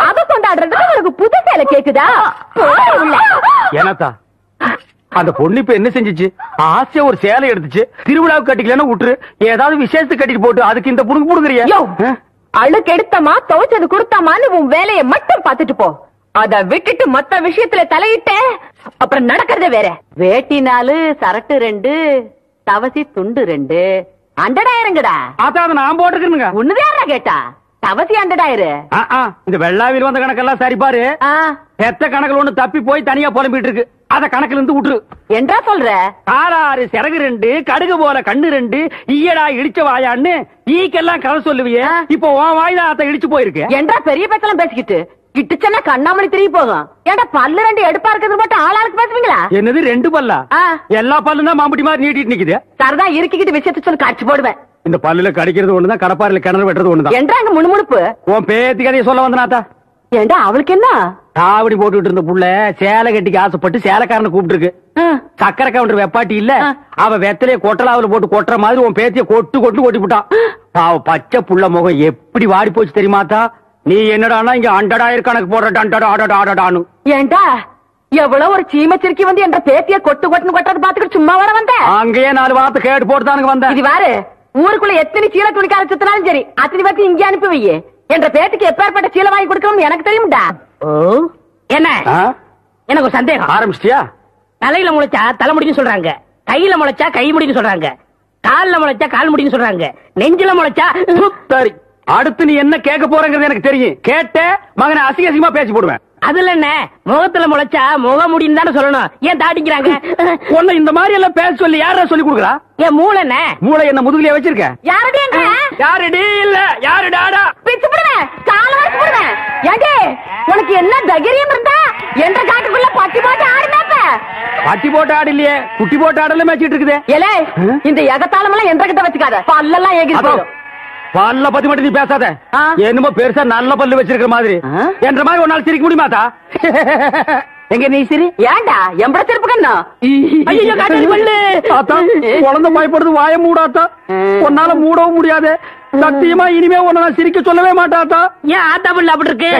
அத கொண்டாடுறதுக்கு உனக்கு புது சேலை கேக்குதா? ஏனாத்தா அந்த பொண்ணு இப்ப என்ன செஞ்சிச்சு? ஆசையா ஒரு சேலை எடுத்துச்சு. திருவிழாவுக்கு கட்டிக்கலன்னா விட்டுரு, ஏதாவது விசேஷத்துக்கு கட்டிட்டு போட்டு அதுக்கு இந்த புடுங்க புடுங்குறியா? அழுக்கு எடுத்தமா துவைச்சது கொடுத்தாமான்னு உன் வேலையை மட்டும் பாத்துட்டு போ. அத விட்டுட்டு மத்த விஷயத்துல தலையிட்ட அப்புறம் நடக்கிறதே வேற. வேட்டி 4, சரட்டு 2, தவசி துண்டு 2, அண்டடாயிரங்கடா. அதான் நான் போட்டுக்கிறேங்க. ஒண்ணுதான் கேட்டா தவசி அண்டடாயிரு. இந்த வெள்ளாவில் வந்த கணக்கெல்லாம் சரி பாரு. எத்த கணக்குல ஒண்ணு தப்பி போய் தனியா புலம்பிட்டு இருக்கு. அத கணக்குல இருந்து விட்டுரு. என்றா சொல்ற? காராறு சிறகு 2, கடுகு போல கண்ணு 2, ஈயடா இடிச்ச வாயான்னு ஈக்கெல்லாம் கதை சொல்லுவியே. இப்போ உன் வாய்தான் அத இடிச்சு போயிருக்கு. என்றா பெரிய பேச்செல்லாம் பேசிக்கிட்டு கிட்டுச்சன்னா கண்ணாமணி திரும்பி போகும். ஏன்டா பல்லு 2 எடுப்பா இருக்கிறது மட்டும் ஆளாளுக்கு பேசுவீங்களா? என்னது 2 பல்லா? எல்லா பல்லும் தான் மாம்பட்டி மாதிரி நீட்டிட்டு நிக்குது. சரதா இருக்கிட்டு விஷயத்த சொல்லி காட்சி போடுவேன். இந்த பல்லுல கடிக்கிறது ஒண்ணுதான், கடப்பாரில கிணறு வெட்டுறது ஒண்ணுதான். என்றாங்க முணுமுணுப்பு. உன் பேத்தி கதையை சொல்ல வந்தனாத்தா. ஏண்டா அவளுக்கு என்ன? காவடி போட்டுட்டு இருந்த புள்ள சேலை கட்டிக்கு ஆசைப்பட்டு சேலைக்காரனை கூப்பிட்டு இருக்கு. சக்கரை கவுண்டர் வெப்பாட்டி இல்ல, அவ வெத்தலைய கொட்டலாவில போட்டு கொட்டுற மாதிரி உன் பேத்திய கொட்டு கொட்டு கொட்டி விட்டான். அவ பச்சை புள்ள முகம் எப்படி வாடி போச்சு தெரியுமாத்தா? நீ என்னடானா இங்க அண்டடாயிரம் கணக்கு போடுறான்னு. ஏண்டா எவ்வளவு ஒரு சீமச்சிருக்கி வந்து என்ற பேத்திய கொட்டு கொட்டுன்னு கொட்டது பாத்துக்கிட்டு சும்மா வர வந்த? அங்கேயே 4 வார்த்தை கேட்டு போட்டுதானுங்க வந்தேன். இது வாரு, ஊருக்குள்ள எத்தனை சீல துணிக்கார சுத்தினாலும் சரி அத்தனை பத்தி இங்க அனுப்பி வையே. என்ற பேத்துக்கு எப்பேற்பட்ட சீலை வாங்கி கொடுக்கணும் எனக்கு தெரியும்டா. என்ன எனக்கு ஒரு சந்தேகம். ஆரம்பிச்சிட்டியா? தலையில முளைச்சா தலைமுடின்னு சொல்றாங்க, கையில முளைச்சா கை முடின்னு சொல்றாங்க, கால்ல முளைச்சா கால் முடின்னு சொல்றாங்க, நெஞ்சில முளைச்சா. சரி, அடுத்து நீ என்ன கேட்க போறங்கிறது எனக்கு தெரியும். கேட்ட மகனை அசிங்க அசிங்கமா பேசி போடுவேன். அதுல என்ன முகத்துல முளைச்சா முக முடின்னு தானே சொல்லணும். ஏன் தாடிக்கிறாங்க? உன்னை இந்த மாதிரி எல்லாம் பேச சொல்லி யாரா சொல்லி கொடுக்குறா? ஏன் மூளை என்ன? மூளை என்ன முதுகுலயே வச்சிருக்க? யாருடி இல்ல யாருடாடா பிச்சு போடுவேன், கால வச்சு போடுவேன். ஏண்டே உனக்கு என்ன தைரியம் இருந்தா என்ற காட்டுக்குள்ள பட்டி போட்டு ஆடுனாப்ப? பட்டி போட்டு ஆடு இல்லையே, குட்டி போட்டு ஆடல மேய்ச்சிட்டு இருக்குது. ஏலே இந்த எகத்தாளம் எல்லாம் என்ற கிட்ட வச்சுக்காத, பல்லெல்லாம் ஏகி போடும். பல்ல பத்தி மட்டும் நீ பேசாத. என்னமோ பெருசா நல்ல பல்லு வச்சிருக்கிற மாதிரி. என்ற மாதிரி ஒரு நாள் சிரிக்க முடியுமாத்தா? எங்க நீ சிரி? ஏண்டா எம்பட சிரிப்பு கண்ணா? ஐயோ காட்டு பல்லு. ஆத்தா குழந்தை பயப்படுது, வாய மூடாத்தா. உன்னால மூடவும் முடியாது. சத்தியமா இனிமே உன்ன நான் சிரிக்க சொல்லவே மாட்டாத்தா. ஏன் ஆத்தா பல்லு அப்படி இருக்கு?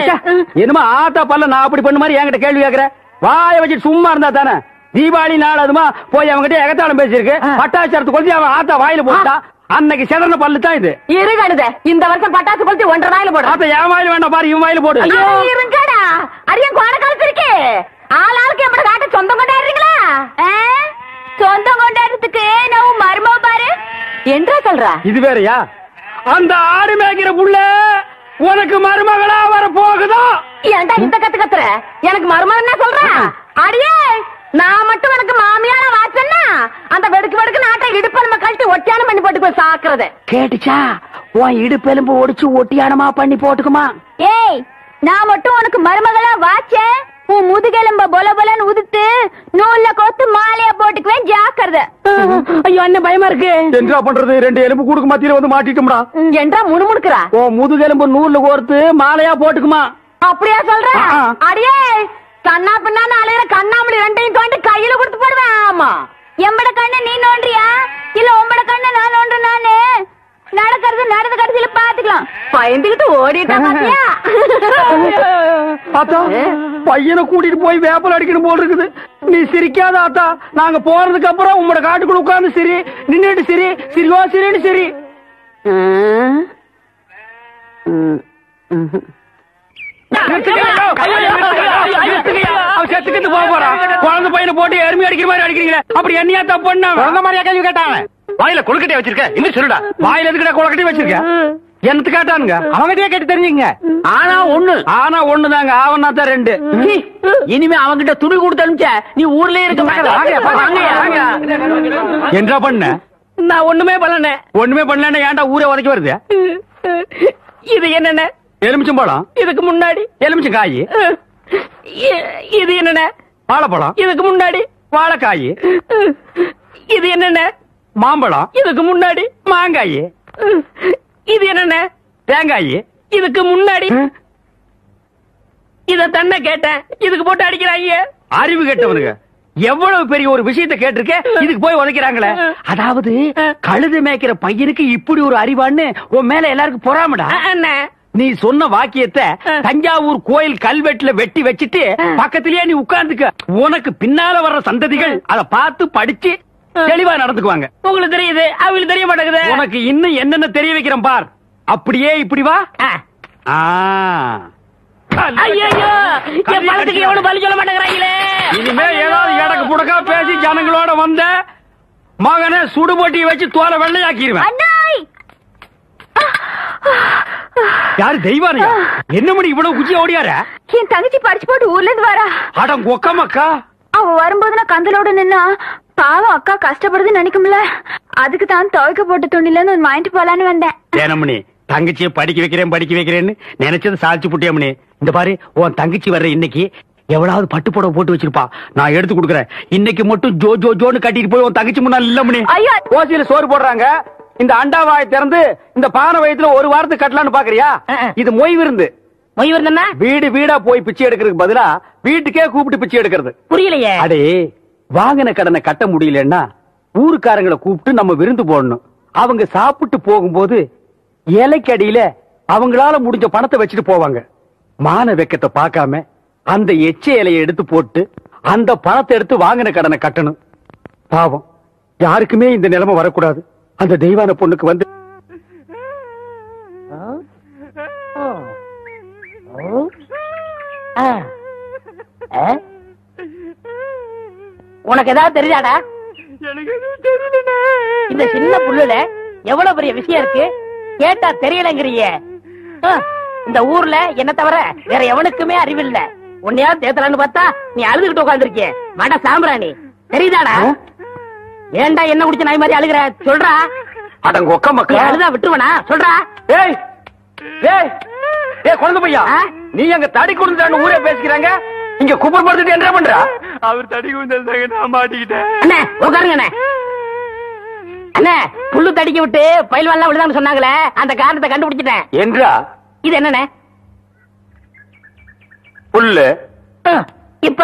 என்னமா ஆத்தா பல்ல நான் அப்படி பண்ண மாதிரி என்கிட்ட கேள்வி கேக்குற? வாய வச்சுட்டு சும்மா இருந்தா தானே. தீபாவளி நாள் அதுமா போய் அவங்கிட்ட எகத்தாளம் பேசிருக்கு. பட்டாச்சாரத்து கொளுத்தி அவன் ஆத்தா வாயில போட்டா. அன்னைக்கு செதறன பல்லு தான் இது. இருங்கடுத, இந்த வருஷம் பட்டாசு கொளுத்தி 1.5 வாயில போடு. அப்ப என் வாயில வேண்டாம் பாரு, இவன் வாயில போடு. இருங்கடா, அரியன் கோண காலத்து இருக்கு. ஆளாளுக்கு எம்பட காட்ட சொந்தம் கொண்டாடுறீங்களா? சொந்தம் கொண்டாடுறதுக்கு நான் மருமக பாரு என்றா சொல்றா. இது வேறயா? அந்த ஆடு மேய்க்கிற புள்ள உனக்கு மருமகளா வர போகுதோ? ஏன்டா இந்த கத்துற? எனக்கு மருமகன் சொல்றேன். அடியே, நான் மட்டும் உனக்கு மாமியார வாச்சன்னா அந்த வெடுக்கு நாட்டை இடுப்பெலும்ப கழட்டி ஒட்டியானம் பண்ணி போட்டுக்கோ சாக்குறது. கேட்டுச்சா? உன் இடுப்பெலும்பு ஒடிச்சு ஒட்டியானமா பண்ணி போட்டுக்குமா? ஏய், நான் மட்டும் உனக்கு மருமகளா வாச்சேன், உன் முதுகெலும்ப பொல பொலன்னு உதுத்து நூல்ல கோத்து மாலையா போட்டுக்குவேன், ஜாக்கிரதை. ஐயோ, அண்ணன் பயமா இருக்கு. என்ன பண்றது? 2 எலும்பு கூடுக்கு மத்தியில வந்து மாட்டிட்டோம்டா. என்றா முணுமுணுக்குறா? ஓ, முதுகெலும்பு நூல்ல கோர்த்து மாலையா போட்டுக்குமா? அப்படியா சொல்ற? அடியே, கண்ணா பின்னான்னு அலையிற கண்ணாமணி 2ஐயும் தோண்டி கையில கொடுத்து போடுவேன். ஆமா, எம்பட கண்ண நீ நோண்டியா இல்ல உம்பட கண்ண நான் நோண்டு? நானு நடக்கிறது நடந்த கடைசியில பாத்துக்கலாம். பயந்துகிட்டு ஓடிட்டா பாத்தியா? ஆத்தா, பையனை கூட்டிட்டு போய் வேப்பல் அடிக்கணும் போல் இருக்குது. நீ சிரிக்காத ஆத்தா. நாங்க போறதுக்கு அப்புறம் உங்களோட காட்டுக்குள்ள உட்கார்ந்து சரி, நின்னுட்டு சரி, சிரிவா சரின்னு சரி. செத்துக்கிட்டு போக போறான். குழந்தை பையனை போட்டு எருமை அடிக்கிற மாதிரி அடிக்கிறீங்களே, அப்படி என்னையா தப்பு பண்ண? குழந்தை மாதிரியா கேள்வி கேட்டாங்க? வாயில கொழுக்கட்டை வச்சிருக்க, இன்னும் சொல்லுடா. வாயில எதுக்கிட்ட கொழுக்கட்டை வச்சிருக்க? என்னத்து கேட்டானுங்க? அவங்கிட்டே கேட்டு தெரிஞ்சுங்க. ஆனா ஒண்ணுதாங்க, ஆவனா தான் 2. இனிமே அவங்கிட்ட துணி கொடுத்து அனுப்பிச்ச நீ ஊர்லயே இருக்க என்ன பண்ண? நான் ஒண்ணுமே பண்ணல. ஏன்டா ஊரே உதைக்க வருது? இது என்னென்ன? எலுமிச்சம்பழம். இதுக்கு முன்னாடி எலுமிச்சங்காய். இது என்னென்ன? வாழைப்பழம். இதுக்கு முன்னாடி வாழைக்காய். இது என்னென்ன? மாம்பழம். இதுக்கு முன்னாடி மாங்காய். இது என்னென்ன? தேங்காய். இதுக்கு முன்னாடி இத தன்ன கேட்டேன், இதுக்கு போட்டு அடிக்கிறாங்க. அறிவு கேட்டவனுங்க எவ்வளவு பெரிய ஒரு விஷயத்தை கேட்டிருக்க, இதுக்கு போய் உதைக்கிறாங்களே. அதாவது கழுது மேய்க்கிற பையனுக்கு இப்படி ஒரு அறிவான்னு உன் மேல எல்லாருக்கும் பொறாமடா. நீ சொன்ன வாக்கியத்தை தஞ்சாவூர் கோயில் கல்வெட்டுல வெட்டி வச்சிட்டு பக்கத்திலேயே நீ உட்கார்ந்துக்க. உனக்கு பின்னால வர்ற சந்ததிகள் அதை பார்த்து படிச்சு தெளிவா நடந்துக்குவாங்க. உங்களுக்கு தெரியுது, அவங்களுக்கு தெரிய மாட்டேங்குது. உனக்கு இன்னும் என்னென்ன தெரிய வைக்கிறேன் பார். அப்படியே இப்படி வா. எவனும் பலி சொல்ல மாட்டேங்கிறாங்களே. இனிமே ஏதாவது எடக்கு புடக்கா பேசி ஜனங்களோட வந்த மகனை சுடுபொட்டியை வச்சு தோலை வெள்ளையாக்கிடுவேன். யாரு தெய்வானையா? என்ன மணி இவ்வளவு குச்சி ஓடியார? என் தங்கச்சி படிச்சு போட்டு ஊர்ல இருந்து வரா. அடம் கொக்கமக்கா. அவ வரும்போது நான் கந்தலோட நின்னா பாவம் அக்கா கஷ்டப்படுது நினைக்கும்ல, அதுக்கு தான் துவைக்க போட்ட துணில இருந்து வாங்கிட்டு போலான்னு வந்தேன். ஏனமணி, தங்கச்சியை படிக்க வைக்கிறேன்னு நினைச்சது சாதிச்சு புட்டியமணி. இந்த பாரு, உன் தங்கச்சி வர்ற இன்னைக்கு எவ்வளவு பட்டு புடவை போட்டு வச்சிருப்பா, நான் எடுத்து கொடுக்குறேன். இன்னைக்கு மட்டும் ஜோ ஜோ ஜோன்னு கட்டிட்டு போய் உன் தங்கச்சி முன்னாள் இல்லமணி. ஓசியில சோறு போடுறாங்க, இந்த அண்டாவாயை திறந்து இந்த பானை வயத்துல ஒரு வாரத்துக்கு கட்டலான்னு பாக்குறியா? இது மொய் விருந்து. மொய் விருந்துன்னா வீடு வீடா போய் பிச்சை எடுக்கிறதுக்கு பதிலா வீட்டுக்கே கூப்பிட்டு பிச்சை எடுக்கிறது. புரியலையே. அடே, வாங்கின கடனை கட்ட முடியலன்னா ஊருக்காரங்களை கூப்பிட்டு நம்ம விருந்து போடணும். அவங்க சாப்பிட்டு போகும்போது இலைக்கடியில அவங்களால முடிஞ்ச பணத்தை வச்சுட்டு போவாங்க. மான வெக்கத்தை பார்க்காம அந்த எச்ச இலையை எடுத்து போட்டு அந்த பணத்தை எடுத்து வாங்கின கடனை கட்டணும். பாவம், யாருக்குமே இந்த நிலைமை வரக்கூடாது. அந்த தெய்வான பொண்ணுக்கு வந்து உனக்கு ஏதாவது தெரியாதா? இந்த சின்ன புல்லுல எவ்வளவு பெரிய விஷயம் இருக்கு, கேட்டா தெரியலங்கிறிய. இந்த ஊர்ல என்ன தவிர வேற எவனுக்குமே அறிவில்ல. உன்னையா தேத்தலான்னு பார்த்தா நீ அழுதுகிட்டு உட்காந்துருக்கிய. மட சாம்பிராணி தெரியுதாடா? ஏண்டா என்ன குடிச்ச நாய் மாதிரி அழுகுற? சொல்றா. அடங்க ஒக்க மக்கள் அழுதா விட்டுருவனா? சொல்றா. ஏய் ஏய் ஏய், குழந்தை பையா, நீ அங்க தடி குடுந்தான்னு ஊரே பேசிக்கிறாங்க, இங்க குப்பர் படுத்துட்டு என்ன பண்றா? அவர் தடி குடுந்தாங்க, நான் மாட்டிக்கிட்டேன். அண்ணே உட்காருங்க அண்ணே. அண்ணே, புல்லு தடிக்க விட்டு பயில்வாள்லாம் விழுதான்னு சொன்னாங்களே, அந்த காரணத்தை கண்டுபிடிச்சிட்டேன். என்றா? இது என்னண்ணே? புல்லு. இப்ப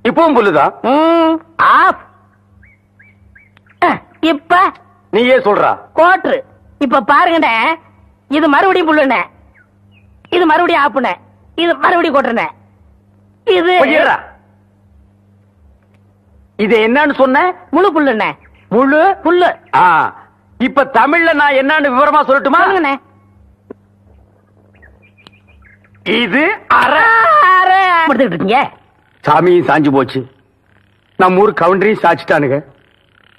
இப்பவும் புல்லுதான். ஆஃப். இப்ப நீயே சொல்றா. கோட்ரு. இப்ப பாருங்கண்ணே, இது மறுபடியும் புல்லுண்ணே, இது மறுபடியும் ஆப்புண்ணே, இது மறுபடியும் கோட்டுறேன். இது இது என்னன்னு சொன்ன? முழு புல்லுண்ணே. முழு புல்லு. இப்ப தமிழ்ல நான் என்னன்னு விவரமா சொல்லட்டுமா? இது அரை. இருக்கீங்க சாமியும் சாஞ்சு போச்சு. நம்ம ஊர் கவுண்டரையும் சாச்சிட்டானுங்க.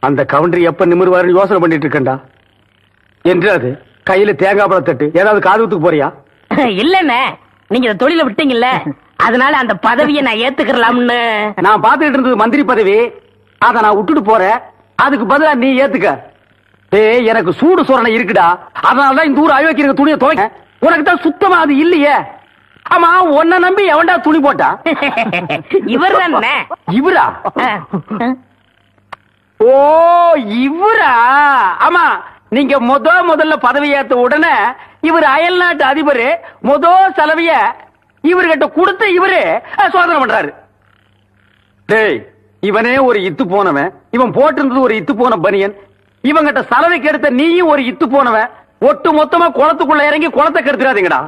அந்த கவுண்டரி எப்ப நிமிர்வாருன்னு யோசனை பண்ணிட்டு இருக்கேன்டா. என்று அது கையில தேங்காய் பழம் தட்டு ஏதாவது காதுத்துக்கு போறியா? இல்லண்ணே, நீங்க இந்த தொழில விட்டீங்கல்ல, அதனால அந்த பதவியை நான் ஏத்துக்கலாம்னு. நான் பாத்துக்கிட்டு இருந்தது மந்திரி பதவி, அத நான் விட்டுட்டு போறேன். அதுக்கு பதிலா நீ ஏத்துக்க. எனக்கு சூடு சோரணை இருக்குடா, அதனாலதான் இந்த ஊர் அயோக்கிய துணியை துவைக்க. உனக்கு தான் சுத்தமா அது இல்லையே. ஆமா, உன்னை நம்பி எவன்டா துணி போட்டா? இவர் தானே. இவரா? ஓ, இவரா? ஆமா, நீங்க முதல்ல பதவி ஏத்த உடனே இவர் அயல் நாட்டு அதிபர் செலவிய இவர்கிட்ட கொடுத்த இவரு சோதனை பண்றாரு. டேய், இவனே ஒரு இத்து போனவன், இவன் போட்டிருந்தது ஒரு இத்து போன பனியன், இவங்கிட்ட சலவைக்கு எடுத்த நீயும் ஒரு இத்து போனவன். ஒட்டு மொத்தமா குளத்துக்குள்ள இறங்கி குளத்தை கெடுத்துறாதீங்கடா.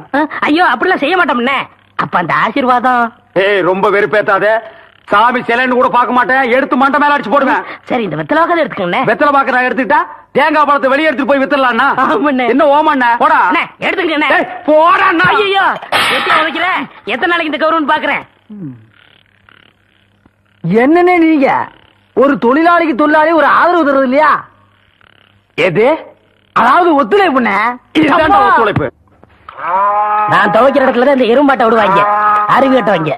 ஐயோ, அப்படிலாம் செய்ய மாட்டோம்னே. அப்ப அந்த ஆசீர்வாதம். ரொம்ப வெறுப்பேத்தாத. சாமி சிலைன்னு கூட பார்க்க மாட்டேன், எடுத்து மண்டை மேல அடிச்சு போடுவேன். சரி, இந்த வெத்தலை வாக்க எடுத்துக்கங்க. வெத்தலை பாக்க நான் எடுத்துக்கிட்டா தேங்காய் பழத்தை வெளியே எடுத்துட்டு போய் வித்துடலாம்னா என்ன ஓமண்ண? போடா எடுத்துக்கங்க. போடா. ஐயோ, எத்தனை உதைக்கிற? எத்தனை நாளைக்கு இந்த கௌரவம் பாக்குறேன்? என்னன்னு நீங்க ஒரு தொழிலாளிக்கு தொழிலாளி ஒரு ஆதரவு தருவது இல்லையா? எது? அதாவது ஒத்துழைப்புண்ணே. ஒத்துழைப்பு. நான் துவைக்கிற இடத்துல இந்த எறும்பாட்டை விடுவாங்க, அருவி கட்டுவாங்க.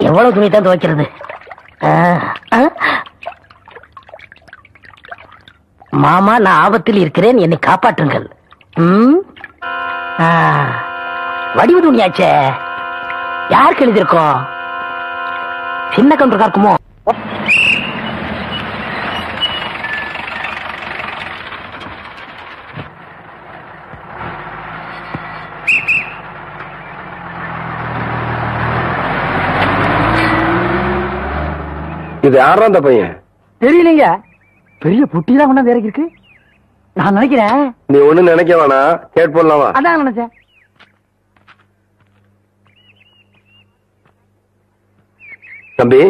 எவ்வளவு துணி தான் துவைக்கிறது? மாமா, நான் ஆபத்தில் இருக்கிறேன், என்னை காப்பாற்றுங்கள். வடிவு துணியாச்சே, யாருக்கு எழுதியிருக்கோம்? சின்ன கவுண்டர் இருக்குமோ? இது யாரா அந்த பையன்? தெரியலீங்க, பெரிய புட்டிதான் கொண்டாந்து இறக்கி இருக்கு. நான் நினைக்கிறேன். நீ ஒண்ணு நினைக்க வேணா, கேட் போடலாமா? அதான் நினைச்சேன். தம்பி,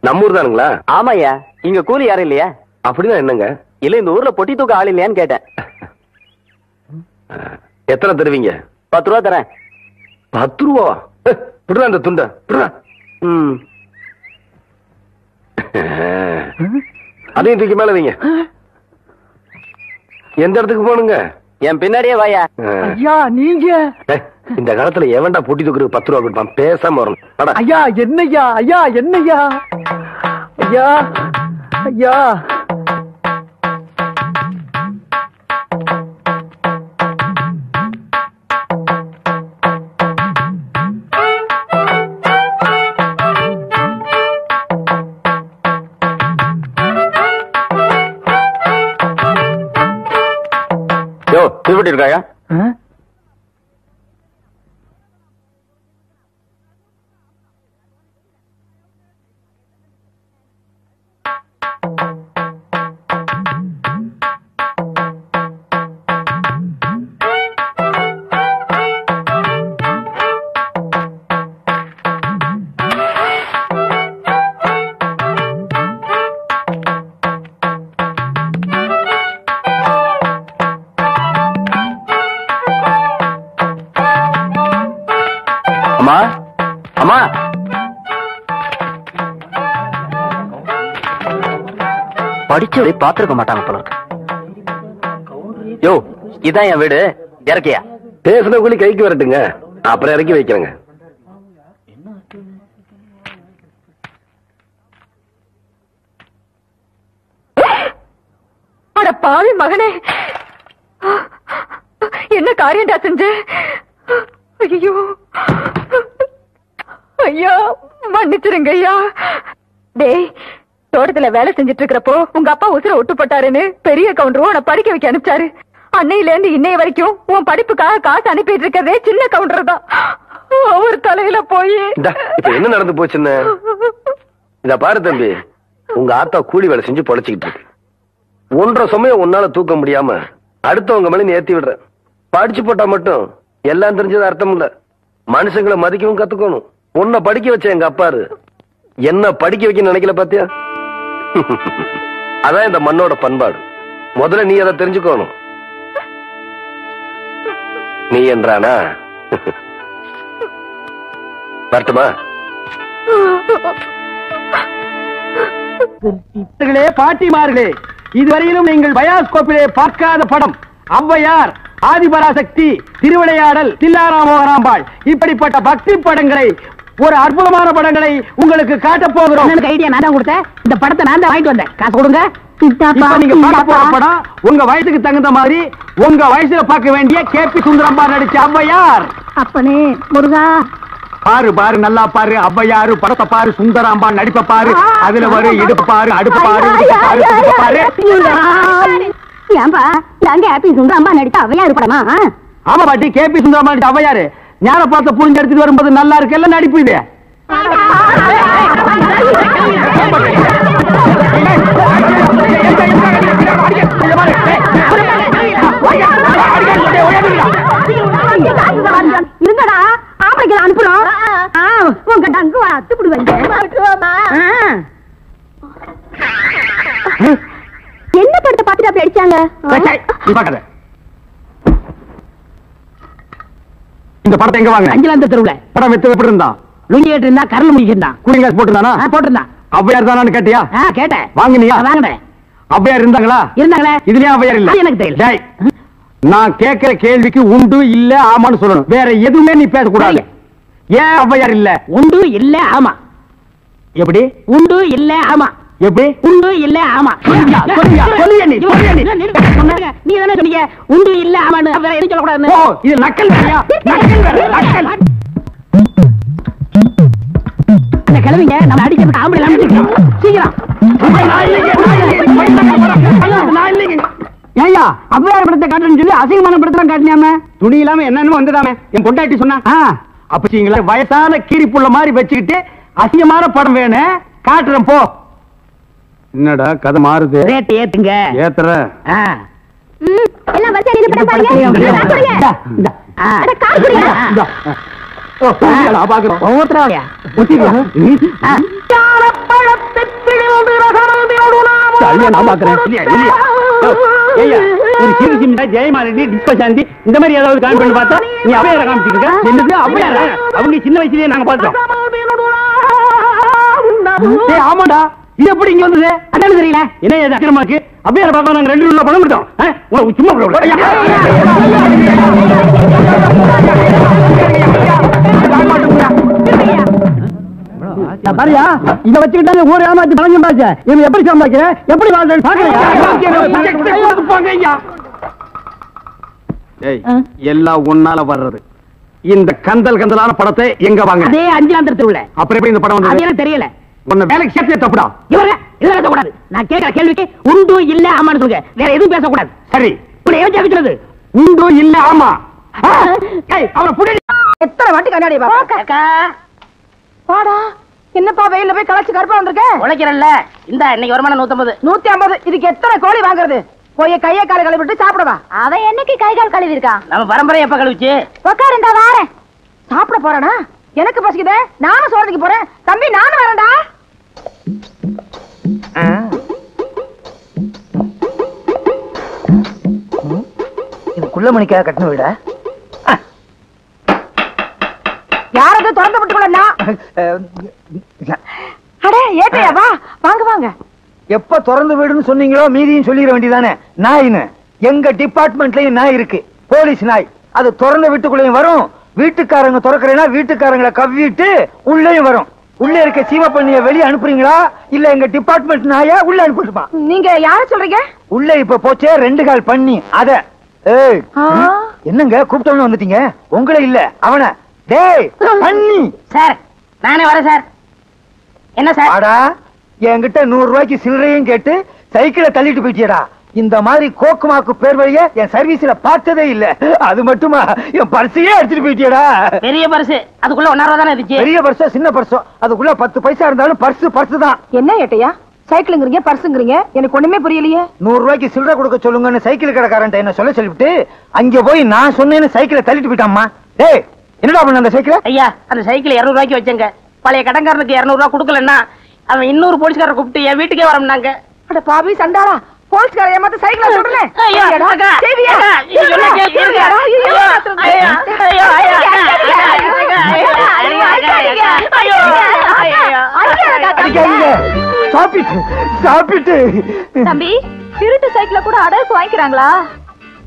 நம்ம ஊர் தானுங்களா? ஆமாய்யா. இங்க கூலி யாரும் இல்லையா? அப்படிதான் என்னங்க? இல்ல, இந்த ஊர்ல பொட்டி தூக்க ஆள் இல்லையான்னு கேட்டேன். எத்தனை தருவீங்க? 10 ரூபா தரேன். 10 ரூபா? விடுறா அந்த துண்ட, விடுறா. அதையும் தூக்கி மேல வைங்க. எந்த இடத்துக்கு போனுங்க? என் பின்னாடியே வாயா. ஐயா, நீங்க இந்த காலத்துல எவன்டா பொட்டி தூக்குறது 10 ரூபா கொடுப்பான்? பேசாம வரணும். ஐயா, என்னய்யா? ஐயா, என்னய்யா? ஐயா, ஐயா. திருப்பட்டி இருக்காயா? அம்மா, படிச்சவரை பாத்துருக்க மாட்டாங்க போல இருக்கு. யோ, இதான் என் வீடு. இறக்கியா? பேசுன கூலி கைக்கு வரட்டுங்க, அப்புறம் இறக்கி வைக்கிறேங்க. அட பாவி மகனே, என்ன காரியம்டா செஞ்ச? ஐயோ ஐயா, மன்னிச்சிருங்க ஐயா. டேய், தோட்டத்துல வேலை செஞ்சிட்டு இருக்கிறப்போ உங்க அப்பா உசுர ஒட்டு போட்டாருன்னு பெரிய கவுண்டரும் உன்னை படிக்க வைக்க அனுப்பிச்சாரு. அன்னையில இருந்து இன்னைய வரைக்கும் உன் படிப்புக்காக காசு அனுப்பிட்டு இருக்கதே சின்ன கவுண்டர் தான். அவர் தலையில போய் இப்ப என்ன நடந்து போச்சுன்னு இத பாரு தம்பி. உங்க ஆத்தா கூலி வேலை செஞ்சு பொழைச்சுக்கிட்டு இருக்கு. 1.5 சமயம் உன்னால தூக்க முடியாம அடுத்தவங்க மேல நீ ஏத்தி விடுற. படிச்சு போட்டா மட்டும் எல்லாம் தெரிஞ்சது அர்த்தம் இல்ல. மனுஷங்களை மதிக்கவும் கத்துக்கணும். உன்னை படிக்க வச்ச எங்க அப்பாரு என்ன படிக்க வைக்க நினைக்கல பாத்தியா? அதான் இந்த மண்ணோட பண்பாடு. முதல்ல நீ அதை தெரிஞ்சுக்கணும். நீ என்றானா வரட்டுமா? பாட்டிமார்களே, இதுவரையிலும் நீங்கள் பயாஸ்கோப்பிலே பார்க்காத படம் ஔவையார், ஆதிபராசக்தி, திருவிளையாடல், தில்லாராமோகராம்பாள் இப்படிப்பட்ட பக்தி படங்களை, ஒரு அற்புதமான படங்களை உங்களுக்கு காட்டப் போகிறோம். ஐடியா நான் தான் கொடுத்தேன். இந்த படத்தை நான் தான் வாங்கிட்டு வந்தேன். காசு கொடுங்க. இப்ப நீங்க பார்க்க போற படம் உங்க வயசுக்கு தகுந்த மாதிரி உங்க வயசுல பார்க்க வேண்டிய கேபி சுந்தரம்பா நடிச்ச ஔவையார். அப்பனே முருகா, பாரு பாரு, நல்லா பாரு. ஔவையாரு படத்தை பாரு, சுந்தராம்பா நடிப்ப பாரு. அதுல வரும் இடுப்பு பாரு, அடுப்பு பாரு, பாரு. ஏன்பா நாங்க ஹாப்பி சுந்தரம்பா நடித்த ஔவையார் படமா? ஆமா பாட்டி, கேபி சுந்தரம்பா நடிச்ச ஔவையாரு ஞான பார்த்த புரிஞ்சு எடுத்துட்டு வரும்போது நல்லா இருக்குல்ல நடிப்பு இது. இருங்கடா, ஆம்பளைக்கு அனுப்புறோம். உங்க டங்கு அத்துப்பிடுவாங்க. என்ன படத்தை பார்த்துட்டு அப்படி அடிச்சாங்க? இந்த படத்தை எங்க வாங்க? அஞ்சலாந்த தெருவுல. படம் வித்து எப்படி இருந்தா? லுங்கி கேட்டு இருந்தா, கரல் முடிக்கிட்டான். Cooling glass போட்டுருந்தானா? போட்டிருந்தான். ஔவையார் தானு கேட்டியா? கேட்டேன். வாங்கினியா? வாங்கினேன். ஔவையார் இருந்தாங்களா? இருந்தாங்களே. இதுலயே ஔவையார் இல்ல? எனக்கு தெரியல. நான் கேட்கிற கேள்விக்கு உண்டு இல்ல ஆமான்னு சொல்லணும். வேற எதுவுமே நீ பேசக்கூடாது. ஏன் ஔவையார் இல்ல? உண்டு இல்ல ஆமா. எப்படி? உண்டு இல்ல ஆமா. எப்படி? உண்டு இல்ல ஆமா. நீ தானே சொன்னீங்க உண்டு இல்ல ஆமான்னு. வேற எதுவும் சொல்லக்கூடாது. இது நக்கல் வேறையா? நக்கல் வேற, நக்கல். இந்த கிழவிங்க நம்ம அடிக்கிறதுக்கு ஆம்பளை அனுப்பிச்சிருக்கோம். சீக்கிரம். ஏயா ஔவையார் படத்தை காட்டுறேன்னு சொல்லி அசிங்கமான படத்தெல்லாம் காட்டினாம, துணி இல்லாம என்னன்னு வந்துடாம என் பொண்டாட்டி சொன்னா. அப்பீங்களா வயசான கீரி புள்ள மாதிரி வச்சுக்கிட்டு அசிங்கமான படம் வேணும் காட்டுறேன் போ. என்னடா கதை மாறுது? ரேட் ஏத்துங்க. ஏத்துற எல்லாம் வரிசையா நின்னு படம் பாருங்க. அட கார் குடியா? பாக்குறோம். ஒவ்வொருத்தரா ஜெயமாலினி, டிஸ்பசாந்தி இந்த மாதிரி ஏதாவது காமி பண்ணி பார்த்தா நீ அவையார காமிச்சிருக்க. அவங்க சின்ன வயசுலயே நாங்க பார்த்தோம். ஆமாடா, இது எப்படி இங்க வந்தது? அதான் தெரியல. என்ன இது அக்கிரமாக்கு? அவையார பார்த்தா நாங்க 2 ரூபா பணம் கொடுத்தோம். சும்மா பாரியா, இத வச்சுக்கிட்டாங்க ஊர் ஏமாத்தி பணம் சம்பாதிச்ச. இவன் எப்படி சம்பாதிக்கிற, எப்படி வாழ்றேன்னு பாக்கலையா? எல்லாம் ஒன்னால வர்றது. இந்த கந்தல் கந்தலான படத்தை எங்க வாங்க? அதே அஞ்சலாந்தர் தெருவுல. அப்புறம் எப்படி இந்த படம் வந்தது? எனக்கு தெரியல. உன்னை வேலைக்கு சேர்த்தே தப்புடா. இதெல்லாம் பேசக்கூடாது. நான் கேட்கிற கேள்விக்கு உண்டு இல்ல ஆமான்னு சொல்லுங்க. வேற எதுவும் பேசக்கூடாது. சரி, இப்படி ஏன் கேட்கிறது? உண்டு இல்ல ஆமா. அவனை புடி. எத்தனை வாட்டி கண்ணாடி பாப்பா? பாடா, என்னப்பா வெயில்ல போய் கலச்சு கருப்பா வந்திருக்க? உழைக்கிறல்ல. இந்த இன்னைக்கு வருமானம் 150. 150. இதுக்கு எத்தனை கோழி வாங்குறது? போய் கையை கால கழுவி விட்டு சாப்பிடவா? அவன் என்னைக்கு கை கால் கழுவி இருக்கா? நம்ம பரம்பரை எப்ப கழுவிச்சு? உட்காரு, இந்த வாரேன். சாப்பிட போறேனா? எனக்கு பசிக்குதே, நானும் சோறதுக்கு போறேன். தம்பி நானும் வரேன்டா. இது குள்ளமணிக்காக கட்டின வீடா? யாரது திறந்து விட்டுக்கொள்ளா? அடே ஏட்டையா, வா வாங்க வாங்க. எப்ப திறந்து வீடுன்னு சொன்னீங்களோ மீதியும் சொல்லிட வேண்டியதானே. நாயின்னு எங்க டிபார்ட்மெண்ட்லயும் நாய் இருக்கு, போலீஸ் நாய். அது திறந்த வீட்டுக்குள்ளேயும் வரும். வீட்டுக்காரங்க திறக்கிறேன்னா வீட்டுக்காரங்களை கவ்விட்டு உள்ளேயும் வரும். உள்ள இருக்க சீவப்பண்ணிய வெளியே அனுப்புறீங்களா இல்ல எங்க டிபார்ட்மெண்ட் நாயா உள்ள அனுப்பிட்டுமா? நீங்க யார சொல்றீங்க? உள்ள இப்ப போச்சே 2 கால் பண்ணி அத. ஏய் என்னங்க கூப்பிட்டவன வந்துட்டீங்க? உங்களே இல்ல அவன. டேய் பண்ணி. சார் நானே வரேன் சார். என்ன சார்? ஆடா, என்கிட்ட 100 ரூபாய்க்கு சில்லறையும் கேட்டு சைக்கிளை தள்ளிட்டு போயிட்டியடா. இந்த மாதிரி கோக்குமாக்கு பேர் வழிய என் சர்வீஸ்ல பார்த்ததே இல்ல. அது மட்டுமா, என் பர்சையே எடுத்துட்டு போயிட்டியடா. பெரிய பர்ஸ், அதுக்குள்ள 1 ரூபா தானே இருந்துச்சு. பெரிய பர்ஸோ சின்ன பர்ஸோ அதுக்குள்ள 10 பைசா இருந்தாலும் பர்ஸ் தான். என்ன ஏட்டையா, சைக்கிளுங்கிறீங்க பர்ஸுங்கிறீங்க, எனக்கு ஒண்ணுமே புரியலையே. 100 ரூபாய்க்கு சில்லறை கொடுக்க சொல்லுங்கன்னு சைக்கிள் கடைக்காரன் என்ன சொல்லிவிட்டு அங்க போய் நான் சொன்னேன்னு சைக்கிளை தள்ளிட்டு போயிட்டாமா. டேய் என்னடா பண்ண அந்த சைக்கிள்? ஐயா, அந்த சைக்கிள் 200 ரூபாய்க்கு வச்சங்க. பழைய கடன்காரனுக்கு 200 ரூபாய் கொடுக்கலன்னா அவன் இன்னொரு போலீஸ்காரரை கூப்பிட்டு என் வீட்டுக்கே வரம்னாங்க. அட பாவி சண்டாளா, போலீஸ்கார ஏமாத்த சைக்கிள சொல்றே. சாப்பிட்டு தம்பி திருட்டு சைக்கிள கூட அடகு வாங்கிக்கிறாங்களா?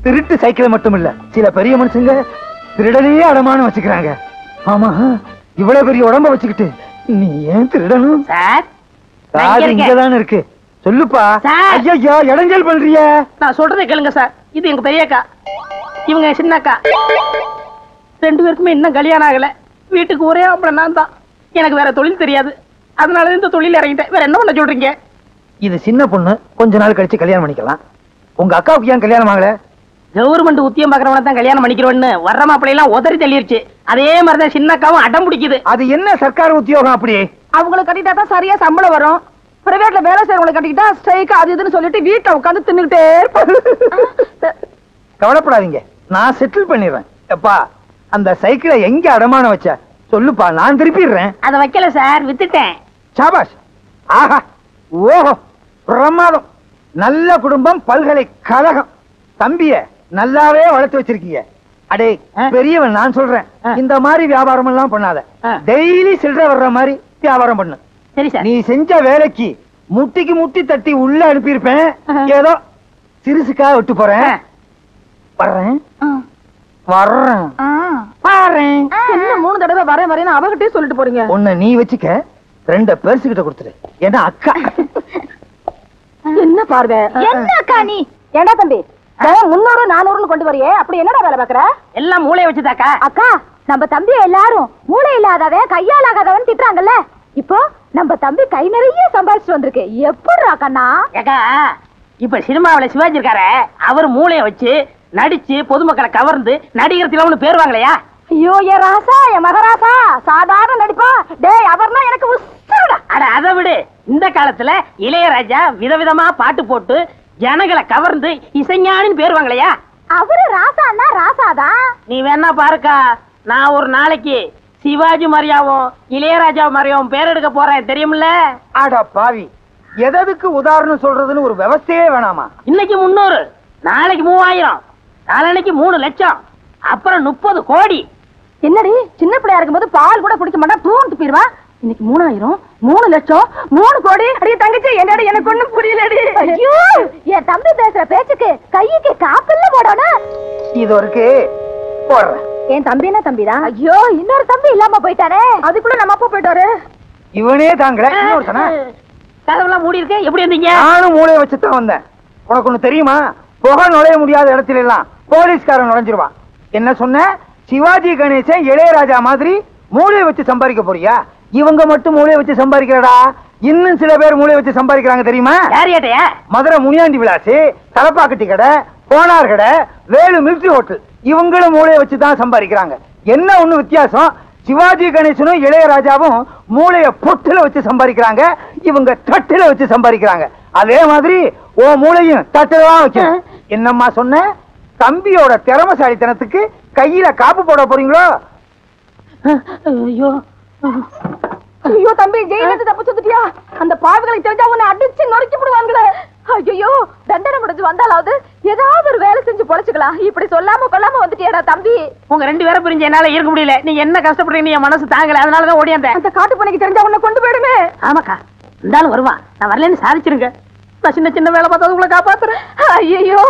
திருட்டு சைக்கிள் மட்டும் இல்ல, சில பெரிய மனுஷங்க திருடனையே அடமானம் வச்சுக்கிறாங்க. ஆமா, இவ்வளவு பெரிய உடம்ப வச்சுக்கிட்டு நீ ஏன் திருடணும்? சார் காது இங்கதானே இருக்கு, சொல்லுப்பா. ஐயா இடைஞ்சல் பண்றிய? நான் சொல்றதை கேளுங்க சார். இது எங்க பெரியக்கா, இவங்க சின்னக்கா. 2 பேருக்குமே இன்னும் கல்யாணம் ஆகல. வீட்டுக்கு ஒரே ஆம்பளை நான் தான். எனக்கு வேற தொழில் தெரியாது, அதனால இந்த தொழில் இறங்கிட்டேன். வேற என்ன பண்ண சொல்றீங்க? இது சின்ன பொண்ணு, கொஞ்ச நாள் கழிச்சு கல்யாணம் பண்ணிக்கலாம். உங்க அக்காவுக்கு ஏன் கல்யாணம் ஆகல? கவர்மெண்ட் உத்தியம் பாக்குறவன தான் கல்யாணம் பண்ணிக்கிறோன்னு வர்ற மாப்பிள்ளை எல்லாம் உதறி தள்ளிருச்சு. அதே மாதிரிதான் சின்னக்காவும் அடம் பிடிக்குது. அது என்ன சர்க்கார் உத்தியோகம் அப்படி? அவங்களை கட்டிட்டா தான் சரியா சம்பளம் வரும். பிரைவேட்ல வேலை செய்யறவங்களை கட்டிக்கிட்டா ஸ்ட்ரைக் அது இதுன்னு சொல்லிட்டு வீட்டுல உட்காந்து தின்னுகிட்டே இருப்பாங்க. கவலைப்படாதீங்க, நான் செட்டில் பண்ணிடுறேன். எப்பா, அந்த சைக்கிளை எங்க அடமானம் வச்ச சொல்லுப்பா, நான் திருப்பிடுறேன். அத வைக்கல சார், வித்துட்டேன். சாபாஷ். ஆஹா, ஓஹோ, பிரமாதம். நல்ல குடும்பம், பல்கலைக்கழகம். தம்பிய நல்லாவே வளர்த்து வச்சிருக்கீங்க. அடே பெரியவன், நான் சொல்றேன், இந்த மாதிரி வியாபாரம் எல்லாம் பண்ணாத. டெய்லி சில்லறை வர்ற மாதிரி வியாபாரம் பண்ணு. சரி சார். நீ செஞ்ச வேலைக்கு முட்டிக்கு முட்டி தட்டி உள்ள அனுப்பியிருப்பேன். ஏதோ சிறுசுக்காக விட்டு போறேன். வர்றேன் வர்றேன் வர்றேன். என்ன 3 தடவை வரேன் வரேன்னு அவகிட்டே சொல்லிட்டு போறீங்க? உன்னை நீ வச்சுக்க, 2 பெருசுகிட்ட கொடுத்துரு. ஏன்னா அக்கா. என்ன பார்வை? என்ன அக்கா நீ? ஏண்டா தம்பி 300 400 கொண்டு வரியே, அப்படி என்னடா வேலை பாக்குற? எல்லாம் மூளைய வச்சுதாக்கா. அக்கா, நம்ம தம்பி எல்லாரும் மூளை இல்லாதவன் கையால் ஆகாதவன் திட்டுறாங்கல்ல. இப்போ நம்ம தம்பி கை நிறைய சம்பாதிச்சு வந்திருக்கு. எப்படிடா கண்ணா? ஏக்கா, இப்ப சினிமாவில சிவாஜி இருக்காரு, அவர் மூளைய வச்சு நடிச்சு பொதுமக்களை கவர்ந்து நடிகர் திலகம்னு பேர் வாங்கலையா? ஐயோ, என் ராசா, என் மகராசா, சாதாரண நடிப்பா. டேய், அவர்னா எனக்கு உசுருடா. அட அதை விடு, இந்த காலத்துல இளையராஜா விதவிதமா பாட்டு போட்டு ஜனங்களை கவர்ந்து இசைஞானின்னு பேர் வாங்கலையா? அவரு ராசான்னா ராசாதான். நீ வேணா பாருக்கா, நான் ஒரு நாளைக்கு சிவாஜி மாதிரியாவும் இளையராஜா மாதிரியாவும் பேர் எடுக்க போறேன், தெரியுமில்ல? ஆடா பாவி, எதற்கு உதாரணம் சொல்றதுன்னு ஒரு விவசாயே வேணாமா? இன்னைக்கு 300, நாளைக்கு 3000, நாளைக்கு 3 லட்சம், அப்புறம் 30 கோடி. என்னடி, சின்ன பிள்ளையா இருக்கும்போது பால் கூட குடிக்க மாட்டா, தூண்டு போயிருவா. இன்னைக்கு 3000, 3 லட்சம், 3 கோடி. அடியே தங்கச்சி, என்னடி எனக்கு ஒண்ணும் புரியலடி. ஐயோ, என் தம்பி பேசுற பேச்சுக்கு கைக்கு காப்பில்ல போடணும். இது ஒருக்கு போடுறேன். என் தம்பினா தம்பிதான். ஐயோ, இன்னொரு தம்பி இல்லாம போயிட்டானே. அதுக்குள்ள நம்ம அப்பா போயிட்டாரு. இவனே தாங்கல, இன்னொருத்தனா? கதவுலாம் மூடி இருக்கு, எப்படி இருந்தீங்க? நானும் மூளையை வச்சுதான் வந்தேன். உனக்கு ஒண்ணு தெரியுமா? புகை நுழைய முடியாத இடத்துல எல்லாம் போலீஸ்காரன் நுழைஞ்சிருவான். என்ன சொன்ன? சிவாஜி கணேசன் இளையராஜா மாதிரி மூளையை வச்சு சம்பாதிக்க போறியா? இவங்க மட்டும் மூளையை வச்சு சம்பாதிக்கிறடா, இன்னும் சில பேர் மூளையை வச்சு சம்பாதிக்கிறாங்க தெரியுமா? மதுரை முனியாண்டி விலாசி, தலப்பாக்கட்டி கடை, போனார் கடை, வேலு மிலிட்டரி ஹோட்டல், இவங்களும் மூளையை வச்சுதான் சம்பாதிக்கிறாங்க. என்ன ஒண்ணு வித்தியாசம்? சிவாஜி கணேசனும் இளையராஜாவும் மூளைய பொட்டுல வச்சு சம்பாதிக்கிறாங்க, இவங்க தட்டுல வச்சு சம்பாதிக்கிறாங்க. அதே மாதிரி ஓ மூளையும் தட்டுல தான் வைக்கணும். என்னம்மா சொன்ன? தம்பியோட திறமசாலித்தனத்துக்கு கையில காப்பு போட போறீங்களோ? ஐயோ ஐயோ, தம்பி ஜெயிலிருந்து தப்பிச்சு வந்துட்டியா? அந்த பாவிகளுக்கு தெரிஞ்சா உன்னை அடிச்சு நொறுக்கி விடுவாங்களே. ஐயோ, தண்டனை முடிஞ்சு வந்தாலாவது ஏதாவது ஒரு வேலை செஞ்சு பொழைச்சுக்கலாம். இப்படி சொல்லாம கொள்ளாம வந்துட்டியாடா தம்பி. உங்க 2 பேரும் பிரிஞ்சு என்னால இருக்க முடியல. நீங்க என்ன கஷ்டப்படுறீங்க, என் மனசு தாங்கல, அதனாலதான் ஓடியாந்தேன். அந்த காட்டு பணிக்கு தெரிஞ்சா உன்னை கொண்டு போயிடுமே. ஆமாக்கா, இருந்தாலும் வருவான். நான் வரலன்னு சாதிச்சிருங்க. நான் சின்ன சின்ன வேலை பார்த்தா உங்களை காப்பாத்துறேன். ஐயோ,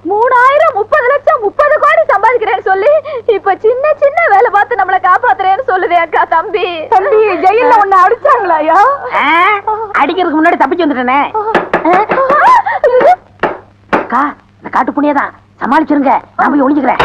3000, 30 லட்சம், 30 கோடி சம்பாதிக்கிறேன்னு சொல்லி இப்ப சின்ன சின்ன வேலை பார்த்து நம்மளை காப்பாத்துறேன்னு சொல்லுதே அக்கா தம்பி. தம்பி ஜெயில உன்னை அடிச்சாங்களாயா? அடிக்கிறதுக்கு முன்னாடி தப்பிச்சு வந்துட்டேனே. அக்கா, இந்த காட்டு புண்ணியதான், சமாளிச்சிருங்க, நான் போய் ஒளிஞ்சுக்கிறேன்.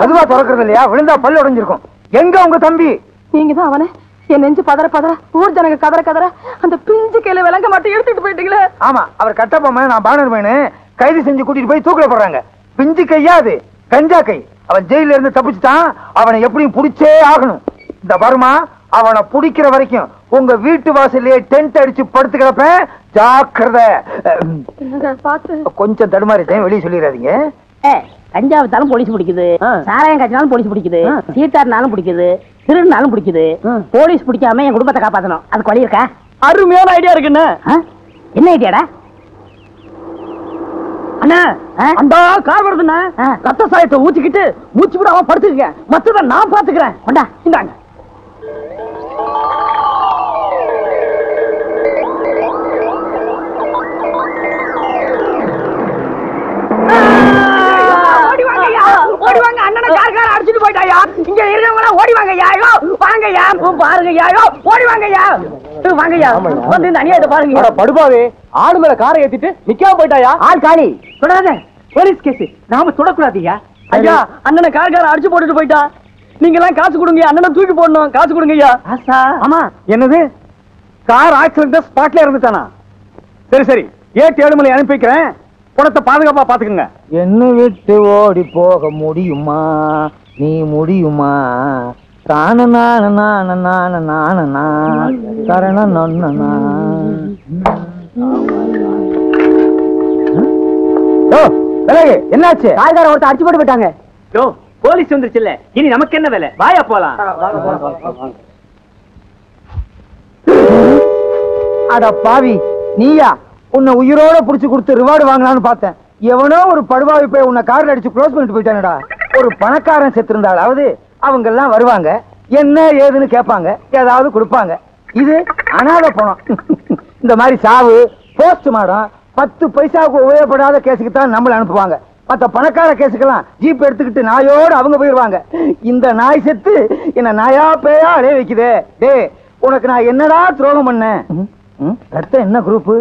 மதுவா திறக்கிறது இல்லையா? விழுந்தா பல்லு உடைஞ்சிருக்கும். எங்க உங்க தம்பி? நீங்க தான் அவனை என் நெஞ்சு பதற பதற, ஊர் ஜனங்க கதற கதற அந்த பிஞ்சு கையில விளங்க மாட்டி எடுத்துட்டு போயிட்டீங்களே. ஆமா, அவர் கட்டப்பொம்மை, நான் பானர் மேனு கைது செஞ்சு கூட்டிட்டு போய் தூக்கில போடுறாங்க. பிஞ்சு கையா அது, கஞ்சா கை. அவன் ஜெயில இருந்து தப்பிச்சுட்டான், அவனை எப்படியும் புடிச்சே ஆகணும். இந்த வருமா, அவனை புடிக்கிற வரைக்கும் உங்க வீட்டு வாசல்லையே டென்ட் அடிச்சு படுத்து கிடப்பேன், ஜாக்கிரதை. கொஞ்சம் தடுமாறிட்டேன், வெளியே சொல்லிடாதீங்க. கஞ்சா வித்தாலும் போலீஸ் பிடிக்குது, சாராயம் காய்ச்சினாலும் போலீஸ் பிடிக்குது, சீட்டாருனாலும் பிடிக்குது, திருநாலும் பிடிக்குது. போலீஸ் பிடிக்காம என் குடும்பத்தை காப்பாத்தணும், அதுக்கு வழி இருக்கா? அருமையான ஐடியா இருக்குன்னு. என்ன ஐடியாடா? அண்ணா, அந்த கார் வருதுண்ணா, ரத்த சாயத்தை ஊத்திக்கிட்டு மூச்சு விட அவன் படுத்துக்க, மற்றத நான் பாத்துக்கிறேன். கொண்டா. இந்தாங்க. ஓடி வாங்கய்யா ஐயோ வாங்கய்யா பாருங்கய்யா ஐயோ ஓடி வாங்கய்யா வாங்கய்யா வந்து இந்த அநியாயத்தை பாருங்க படுபாவே ஆடு மேல காரை ஏத்திட்டு நிக்காம போயிட்டாயா ஆள் காலி சொல்லாத போலீஸ் கேஸ் நாம தொடக்கூடாதுயா ஐயா அண்ணனை கார்கார அடிச்சு போட்டுட்டு போயிட்டா நீங்க எல்லாம் காசு கொடுங்க அண்ணனை தூக்கி போடணும் காசு கொடுங்கய்யா ஆமா என்னது கார் ஆக்சிடென்ட் ஸ்பாட்ல இருந்துட்டானா சரி சரி ஏட்டு ஏழுமலை அனுப்பி வைக்கிறேன் பணத்தை பாதுகாப்பா பாத்துக்கங்க என்ன விட்டு ஓடி போக முடியுமா நீ முடியுமா தான நான நான நான நான கரண நொன்னா என்னாச்சு கார்கார ஒருத்தர் அடிச்சு போட்டு போயிட்டாங்க யோ போலீஸ் வந்துருச்சு இல்ல இனி நமக்கு என்ன வேலை வாயா போலாம் அட பாவி நீயா உன்னை உயிரோட புடிச்சு கொடுத்து ரிவார்டு வாங்கலாம்னு பார்த்தேன் எவனோ ஒரு படுவாவி போய் உன்னை கார்ல அடிச்சு க்ளோஸ் பண்ணிட்டு போயிட்டானடா ஒரு பணக்காரன் செத்திருந்தாலாவது அவங்க எல்லாம் வருவாங்க என்ன ஏதுன்னு கேட்பாங்க ஏதாவது கொடுப்பாங்க இது அனாத பணம் இந்த மாதிரி சாவு போஸ்ட் மாடம் 10 பைசாவுக்கு உபயோகப்படாத கேஸுக்கு தான் நம்மள அனுப்புவாங்க மத்த பணக்கார கேஸுக்கெல்லாம் ஜீப் எடுத்துக்கிட்டு நாயோடு அவங்க போயிருவாங்க இந்த நாய் செத்து என்ன நாயா பேயா அடைய வைக்குதே டே உனக்கு நான் என்னடா துரோகம் பண்ணேன் ரத்தம் என்ன குரூப்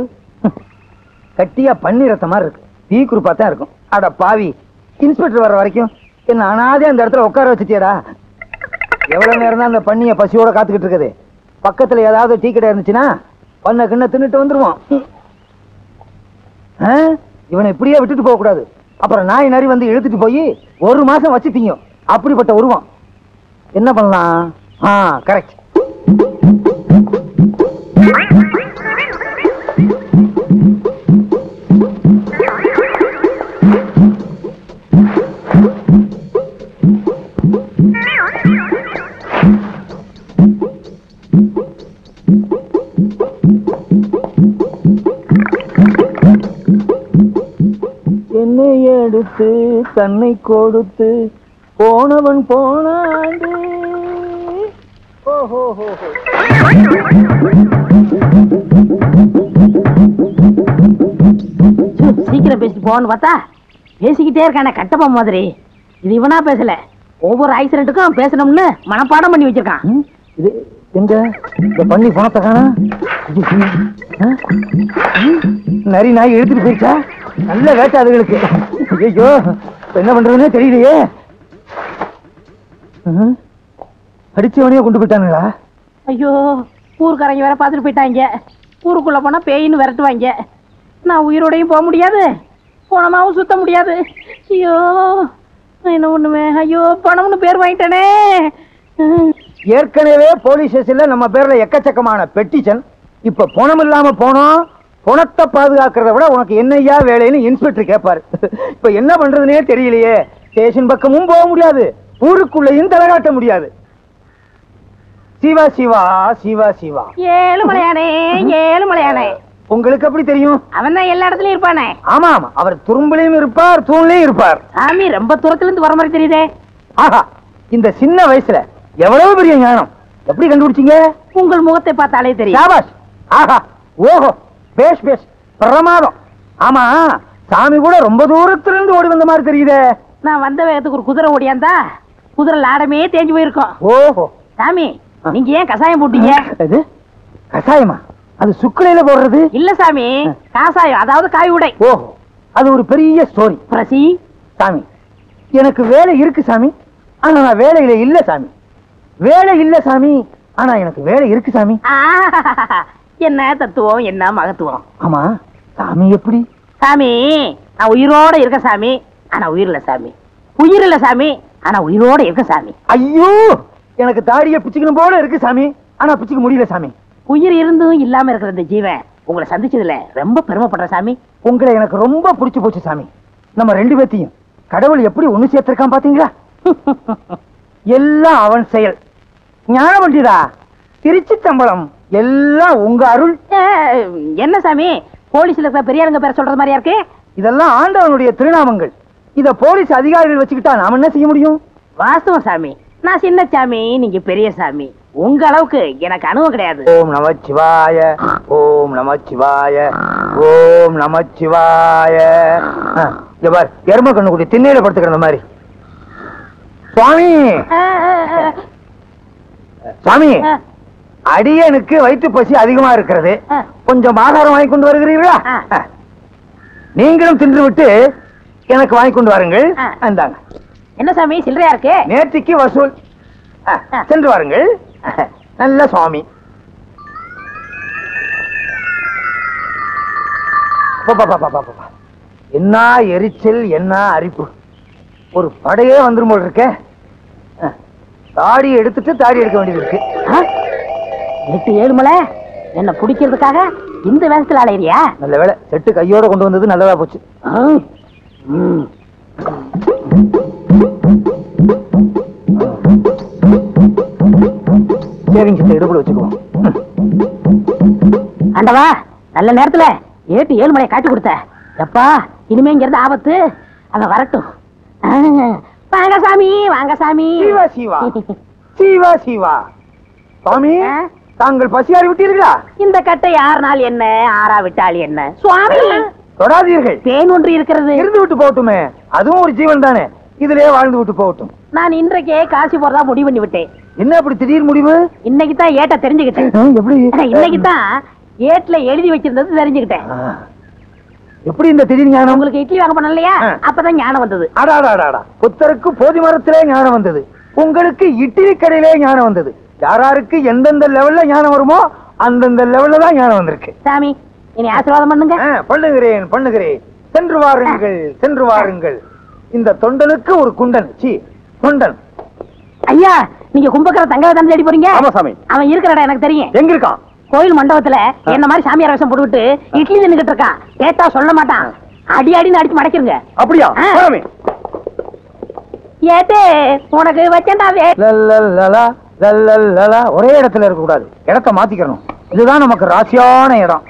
கட்டியா பண்ணி ரத்த மாதிரி இருக்கு பி குரூப்பா தான் இருக்கும் அட பாவி இன்ஸ்பெக்டர் வர்ற வரைக்கும் என்ன அனாதே அந்த இடத்துல உட்கார வச்சுட்டியடா எவ்வளவு நேரம் தான் அந்த பண்ணிய பசியோட காத்துக்கிட்டு இருக்குது பக்கத்துல ஏதாவது டீ கடை இருந்துச்சுன்னா பண்ண கிண்ண தின்னுட்டு வந்துருவான் இவனை இப்படியே விட்டுட்டு போக கூடாது அப்புறம் நாய் நரி வந்து இழுத்துட்டு போய் 1 மாசம் வச்சுட்டீங்க அப்படிப்பட்ட உருவம் என்ன பண்ணலாம் கரெக்ட் என்னை எடுத்து தன்னை கொடுத்து போனவன் போனாண்டு சீக்கிரம் பேசிட்டு போன்னு பார்த்தா பேசிக்கிட்டே இருக்கானே கட்டப்பா மாதிரி இது இவனா பேசல ஒவ்வொரு ஆக்சிடென்ட்டுக்கும் பேசணும்னு மனப்பாடம் பண்ணி வச்சிருக்கான் இது எங்க இந்த பண்ணி பணத்தை காணா நரி நாய் எடுத்துட்டு போயிடுச்சா நல்ல வேட்டை அதுகளுக்கு ஐயோ என்ன பண்றதுன்னே தெரியலையே அடிச்சவனையே கொண்டு போயிட்டானுங்களா ஐயோ ஊருக்காரங்க வேற பார்த்துட்டு போயிட்டாங்க ஊருக்குள்ள போனா பேயின்னு விரட்டுவாங்க நான் உயிரோடையும் போக முடியாது போனமாவும் சுத்த முடியாது ஐயோ என்ன ஒண்ணுமே ஐயோ பணம்னு பேர் வாங்கிட்டேனே ஏற்கனவே போலீஸ் ஸ்டேஷன்ல நம்ம பேர்ல எக்கச்சக்கமான பெட்டிஷன் இப்ப பணம் இல்லாம போனோம் பணத்தை பாதுகாக்கிறத விட உனக்கு என்னையா வேலைன்னு இன்ஸ்பெக்டர் கேட்பாரு இப்ப என்ன பண்றதுன்னே தெரியலையே ஸ்டேஷன் பக்கமும் போக முடியாது ஊருக்குள்ளேயும் தலைகாட்ட முடியாது சிவா சிவா சிவா சிவா ஏழுமலையானே உங்களுக்கு எப்படி தெரியும் அவன் தான் எல்லா இடத்துலயும் இருப்பானே ஆமா ஆமா அவர் துரும்புலையும் இருப்பார் தூண்லயும் இருப்பார் சாமி ரொம்ப தூரத்துல இருந்து வர மாதிரி தெரியுதே ஆஹா இந்த சின்ன வயசுல எவ்வளவு பெரிய ஞானம் எப்படி கண்டுபிடிச்சீங்க உங்கள் முகத்தை பார்த்தாலே தெரியும் சாபாஷ் ஆஹா ஓஹோ பேஷ் பேஷ் பிரமாதம் ஆமா சாமி கூட ரொம்ப தூரத்துல இருந்து ஓடி வந்த மாதிரி தெரியுதே நான் வந்த வேகத்துக்கு ஒரு குதிரை ஓடியாந்தா குதிரை லாடமே தேஞ்சு போயிருக்கோம் ஓஹோ சாமி நீங்க ஏன் கசாயம் போட்டீங்க இது கசாயமா அது சுக்குலையில போடுறது இல்ல சாமி காசாயம் அதாவது காய் உடை ஓஹோ அது ஒரு பெரிய ஸ்டோரி பிரசி சாமி எனக்கு வேலை இருக்கு சாமி ஆனா நான் வேலையில இல்ல சாமி வேலை இல்ல சாமி ஆனா எனக்கு வேலை இருக்கு சாமி என்ன தத்துவம் என்ன மகத்துவம் ஆமா சாமி எப்படி சாமி நான் உயிரோட இருக்க சாமி ஆனா உயிர் இல்ல சாமி உயிர் இல்ல சாமி ஆனா உயிரோட இருக்க சாமி ஐயோ எனக்கு தாடிய பிச்சுக்கணும் போல இருக்கு சாமி ஆனா பிச்சுக்க முடியல சாமி உயிர் இருந்தும் இல்லாம இருக்கிற இந்த ஜீவன் உங்களை சந்திச்சதுல ரொம்ப பெருமைப்படுற சாமி உங்களை எனக்கு ரொம்ப பிடிச்சு போச்சு சாமி நம்ம 2 பேத்தையும் கடவுள் எப்படி ஒண்ணு சேர்த்திருக்கான் பாத்தீங்களா எல்லாம் அவன் செயல் ஞானவண்டிதா திருச்சி தம்பளம் எல்லாம் உங்க அருள் என்ன சாமி போலீஸ்ல இருக்கிற பெரியாருங்க பேர சொல்றது மாதிரியா இருக்கு இதெல்லாம் ஆண்டவனுடைய திருநாமங்கள் இத போலீஸ் அதிகாரிகள் வச்சுக்கிட்டா நாம என்ன செய்ய முடியும் வாஸ்தவம் சாமி நான் சின்ன சாமி நீங்க பெரிய சாமி உங்க அளவுக்கு எனக்கு அனுபவம் கிடையாது ஓம் நமச்சிவாய ஓம் நமச்சிவாய ஓம் நமச்சிவாய பார் எரும கண்ணு குட்டி திண்ணையில படுத்துக்கிற மாதிரி சுவாமி சுவாமி, அடியனுக்கு வயிற்று பசி அதிகமா இருக்கிறது. கொஞ்சம் ஆகாரம் வாங்கி கொண்டு வருகிறீர்களா? நீங்களும் தின்று விட்டு எனக்கு வாங்கி கொண்டு வாருங்கள். அந்தாங்க. என்ன சாமி சில்லறையா இருக்கு? நேற்றுக்கு வசூல். சென்று வாருங்கள். நல்ல சுவாமி. என்ன எரிச்சல், என்ன அரிப்பு. ஒரு படையே வந்துரும் போல் இருக்க. தாடி எடுத்துட்டு தாடி எடுக்க வேண்டியது இருக்கு. 8-7 மலை என்ன பிடிக்கிறதுக்காக இந்த வேகத்துல அலையிறியா? நல்ல வேலை, செட்டு கையோட கொண்டு வந்தது நல்லதா போச்சு. சரிங்க சித்த, இடுப்புல வச்சுக்குவோம். ஆண்டவா, நல்ல நேரத்துல 8-7 மலையை காட்டி கொடுத்த. எப்பா, இனிமே இங்க இருந்து ஆபத்து. அவன் வரட்டும். வாங்க சாமி, வாங்க சாமி. சிவா சிவா சிவா சிவா. சுவாமி, தாங்கள் பசியாறி விட்டீர்களா? இந்த கட்டை 6 நாள் என்ன, 6 விட்டால் என்ன? சுவாமி, தொடாதீர்கள். தேன் ஒன்று இருக்கிறது. இருந்து விட்டு போகட்டுமே, அதுவும் ஒரு ஜீவன் தானே. இதிலே வாழ்ந்து விட்டு போகட்டும். நான் இன்றைக்கே காசி போறதா முடிவு பண்ணி விட்டேன். என்ன அப்படி திடீர் முடிவு? இன்னைக்கு தான் ஏட்ட தெரிஞ்சுக்கிட்டேன். எப்படி? இன்னைக்கு தான் ஏட்ல எழுதி வச்சிருந்தது தெரிஞ்சுக்கிட்டேன். எப்படி இந்த திடீர் ஞானம்? உங்களுக்கு இட்லி வாங்க பண்ண இல்லையா? அப்பதான் ஞானம் வந்தது. அடாடாடாடா, புத்தருக்கு போதி மரத்திலே ஞானம் வந்தது. உங்களுக்கு இட்லி கடையிலே ஞானம் வந்தது. யாராருக்கு எந்தெந்த லெவல்ல ஞானம் வருமோ அந்தந்த லெவல்ல தான் ஞானம் வந்திருக்கு. சாமி, இனி ஆசீர்வாதம் பண்ணுங்க. பண்ணுகிறேன் பண்ணுகிறேன். சென்று வாருங்கள், சென்று வாருங்கள். இந்த தொண்டனுக்கு ஒரு குண்டன். குண்டன். ஐயா, நீங்க கும்பக்கர தங்கவை தான் தேடி போறீங்க? ஆமா சாமி. அவன் இருக்கிற இடம் எனக்கு தெரியும். எங்க இருக்கான்? கோயில் மண்டபத்துல என்ன மாதிரி சாமியார் வேஷம் போட்டுவிட்டு இட்லி நின்னுகிட்டு இருக்கான். கேட்டா சொல்ல மாட்டான். அடி அடின்னு அடிச்சு மடக்கிருங்க. அப்படியா? ஏட்டே, உனக்கு வச்சேன்டாவே. ஒரே இடத்துல இருக்க கூடாது, இடத்தை மாத்திக்கணும். இதுதான் நமக்கு ராசியான இடம்.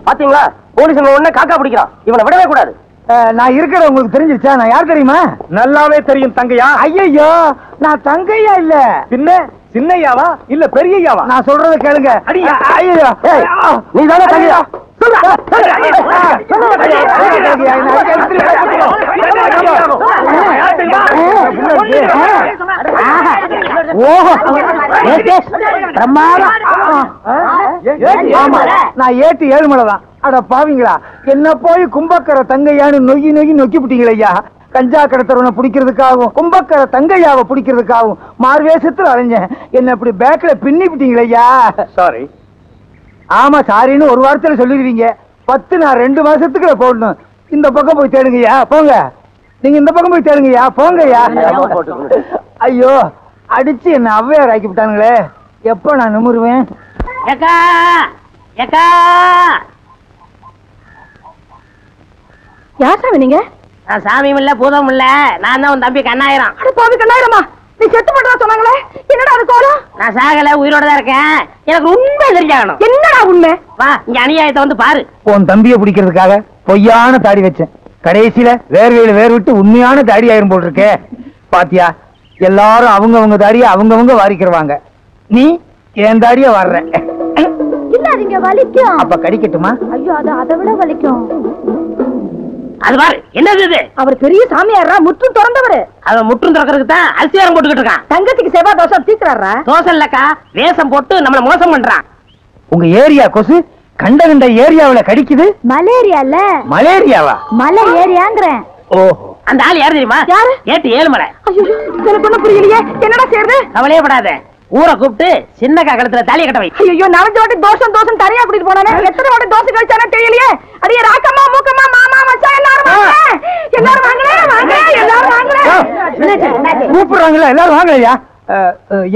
பாத்தீங்களா, போலீஸ் உடனே காக்கா பிடிக்கிறான். இவனை விடவே கூடாது. நான் இருக்கிற உங்களுக்கு தெரிஞ்சிருச்சா? நான் யார் தெரியுமா? நல்லாவே தெரியும். தங்கையா? ஐயோ, நான் தங்கையா இல்ல. பின்ன சின்னையாவா இல்ல பெரியயாவா? நான் சொல்றத கேளுங்க. ஐயோ, நீ தானே தங்கையா? நான் 8-7 மலை தான். அட பாவீங்களா, என்ன போய் கும்பக்கர தங்கையான்னு நொய்யி நொய்யி நொக்கி விட்டீங்களா ஐயா? கஞ்சா கடத்தரவனை பிடிக்கிறதுக்காகவும் கும்பக்கர தங்கையாவை பிடிக்கிறதுக்காகவும் மார்வேஷத்துல அலைஞ்சேன். என்ன இப்படி பேக்ல பின்னி விட்டீங்களா ஐயா? சாரி. ஆமா, சாரின்னு ஒரு வாரத்துல சொல்லிடுவீங்க. 10 நான் 2 மாசத்துக்குள்ள போடணும். இந்த பக்கம் போய் தேடுங்கய்யா, போங்க. நீங்க இந்த பக்கம் போய் தேடுங்கய்யா, போங்கய்யா. ஐயோ, அடிச்சு என்ன அவ்வையார் ஆக்கி விட்டானுங்களே. எப்ப நான் நிமிருவேன்? ஏக்கா, ஏக்கா. யார் சாமி நீங்க? நான் சாமியும் இல்ல பூதமும் இல்ல. நான் தான் உன் தம்பி கண்ணாயிரம். அட பாவி கண்ணாயிரமா, நீ செத்து போட்டதா சொன்னாங்களே, என்னடா அது கோலம்? நான் சாகல, உயிரோட தான் இருக்கேன். எனக்கு உண்மை தெரிஞ்சாகணும். என்னடா உண்மை? வா, இங்க அநியாயத்தை வந்து பாரு. உன் தம்பியை பிடிக்கிறதுக்காக பொய்யான தாடி வச்சேன். கடைசியில வேர்வையில வேர் விட்டு உண்மையான தாடி ஆயிரும் போல் இருக்கே. பாத்தியா, எல்லாரும் அவங்க தாடிய அவங்க வாரிக்கிறவாங்க. நீ என் தாடிய வர்ற. இல்ல, அது இங்க வலிக்கும். அப்ப கடிக்கட்டுமா? ஐயோ, அது அதை விட வலிக்கும். அது பாரு, என்னது இது? அவர் பெரிய சாமியாரா, முற்றும் திறந்தவரு. அவன் முற்றும் திறக்கிறதுக்கு தான் அரிசியாரம் போட்டுக்கிட்டு இருக்கான். தங்கத்துக்கு செவ்வாய் தோசை தீக்குறாரா? தோசை இல்லக்கா, வேஷம் போட்டு நம்மள மோசம் பண்றான். உங்க ஏரியா கொசு கண்ட ஏரியாவுல கடிக்குது. மலேரியா இல்ல, மலேரியாவா? மலை ஏரியாங்கிறேன். ஓஹோ, அந்த ஆள் யாரு தெரியுமா? யாரு? 8-7 மலை. ஐயோ, எனக்கு ஒண்ணும் புரியலையே. என்னடா செய்யறது? கவலையே படாத, ஊரை கூப்பிட்டு சின்னக்கா கழுத்துல தாலியை கட்ட வை. ஐயோ, 4 வாட்டி தோசம் தனியா கூட்டிட்டு போனானே. எத்தனை வாட்டி தோசை கழிச்சானே தெரியலையே. அடியே ராக்கம்மா, மூக்கம்மா, மாமா, மச்சான் எல்லாரும் வாங்க. எல்லாரும் வாங்களே, வாங்க, எல்லாரும் வாங்களே. கூப்பிடுறாங்களா? எல்லாரும் வாங்கலையா?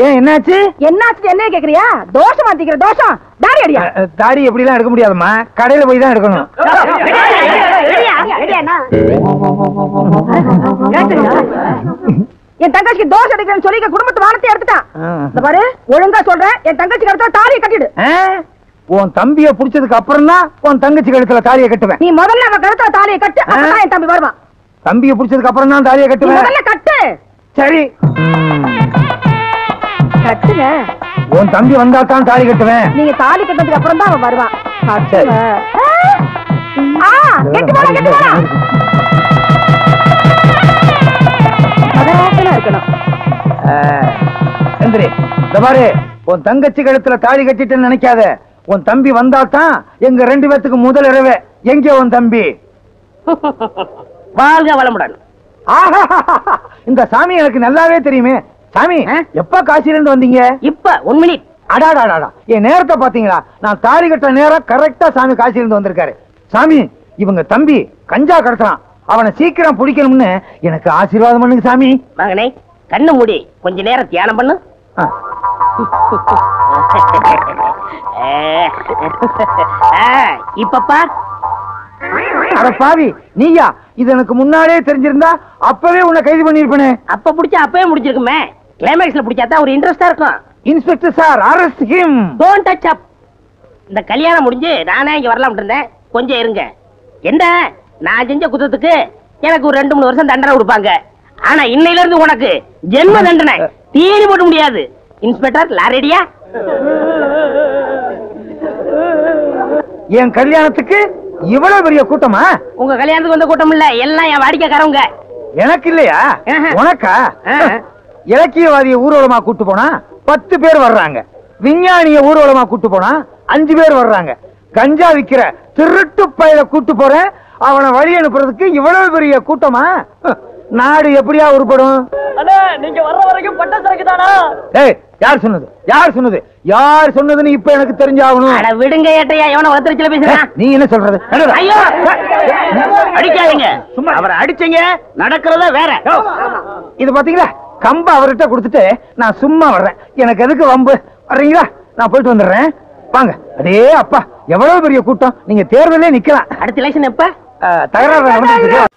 ஏன், என்னாச்சு? என்னாச்சு என்ன கேக்குறியா? தோசை மாத்திக்கிற தோசம். தாடி அடியா? தாடி எப்படி எல்லாம் எடுக்க முடியாதுமா, கடையில போய் தான் எடுக்கணும். என் தங்கச்சிக்கு தோசை எடுக்கிறேன்னு சொல்லி குடும்பத்து வானத்தை எடுத்துட்டான். இந்த பாரு, ஒழுங்கா சொல்றேன், என் தங்கச்சி கழுத்துல தாலியை கட்டிடு. உன் தம்பிய புடிச்சதுக்கு அப்புறம் தான் உன் தங்கச்சி கழுத்துல தாலியை கட்டுவேன். நீ முதல்ல அவன் கழுத்துல தாலியை கட்டு, அப்பதான் என் தம்பி வருவான். தம்பிய புடிச்சதுக்கு அப்புறம் தான் தாலியை கட்டுவேன். முதல்ல கட்டு. சரி, கட்டுங்க. உன் தம்பி வந்தா தான் தாலி கட்டுவேன். நீங்க தாலி கட்டதுக்கு அப்புறம் தான் அவன் வருவான். சரி. கெட்டு போடா, கெட்டு போடா. இருக்கணும். எந்திரி. இந்த பாரு, உன் தங்கச்சி கழுத்துல தாலி கட்டிட்டேன்னு நினைக்காத. உன் தம்பி வந்தாதான் எங்க 2 பேத்துக்கு முதல் இரவே. எங்க உன் தம்பி? வாழ்க வளமுடன். இந்த சாமி எனக்கு நல்லாவே தெரியுமே. சாமி, எப்ப காசில இருந்து வந்தீங்க? இப்ப 1 மினிட். அடாடாடா, என் நேரத்தை பாத்தீங்களா? நான் தாலி கட்ட நேரம் கரெக்டா சாமி காசில இருந்து வந்திருக்காரு. சாமி, இவங்க தம்பி கஞ்சா கடத்துறான். அவனை சீக்கிரம் பிடிக்கணும்னு எனக்கு ஆசீர்வாதம் பண்ணுங்க சாமி. மகனே, கண்ணு மூடி கொஞ்ச நேரம் தியானம் பண்ணு. இப்பப்பா அட பாவி, நீயா? இது எனக்கு முன்னாடியே தெரிஞ்சிருந்தா அப்பவே உன்னை கைது பண்ணிருப்பேனே. அப்ப புடிச்சா அப்பவே முடிச்சிருக்குமே. கிளைமேக்ஸ்ல புடிச்சாதான் ஒரு இன்ட்ரெஸ்டா இருக்கும். Inspector sir, arrest him. Don't touch up. இந்த கல்யாணம் முடிஞ்சு நானே இங்க வரலாம் இருந்தேன். கொஞ்சம் இருங்க. என்ன, நான் செஞ்ச குத்தத்துக்கு எனக்கு ஒரு 2-3 வருஷம் தண்டனை கொடுப்பாங்க. ஆனா இன்னையில இருந்து உனக்கு ஜென்ம தண்டனை. தீனி போட முடியாது. இன்ஸ்பெக்டர், லாரேடியா? என் கல்யாணத்துக்கு இவ்வளவு பெரிய கூட்டமா? உங்க கல்யாணத்துக்கு வந்த கூட்டம் இல்ல, எல்லாம் என் வாடிக்கைக்காரவங்க. எனக்கு இல்லையா? உனக்கா? இலக்கியவாதிய ஊர்வலமா கூட்டு போனா 10 பேர் வர்றாங்க. விஞ்ஞானிய ஊர்வலமா கூட்டு போனா 5 பேர் வர்றாங்க. கஞ்சா விக்கிற திருட்டு பையல கூட்டு போறேன், அவனை வழி அனுப்புறதுக்கு இவ்வளவு பெரிய கூட்டமா? நாடு எப்படியா உருப்படும்? நீங்க வர்ற வரைக்கும் பட்ட சரக்கு தானா? ஏய், யார் சொன்னது? யார் சொன்னது? யார் சொன்னதுன்னு இப்ப எனக்கு தெரிஞ்சாகணும். அட விடுங்க ஏட்டையா, எவன வளர்த்துறச்சில பேசுறான்? நீ என்ன சொல்றது? ஐயோ, அடிக்காதீங்க. சும்மா அவரை அடிச்சீங்க, நடக்கிறதா வேற. இது பாத்தீங்களா, கம்ப அவர்கிட்ட கொடுத்துட்டு நான் சும்மா வர்றேன். எனக்கு எதுக்கு வம்பு? வர்றீங்களா? நான் போயிட்டு வந்துடுறேன். வாங்க. அடே அப்பா, எவ்வளவு பெரிய கூட்டம். நீங்க தேர்தலே நிக்கலாம். அடுத்த எலெக்ஷன் எப்ப? தகராறு நடந்துட்டு இருக்கு.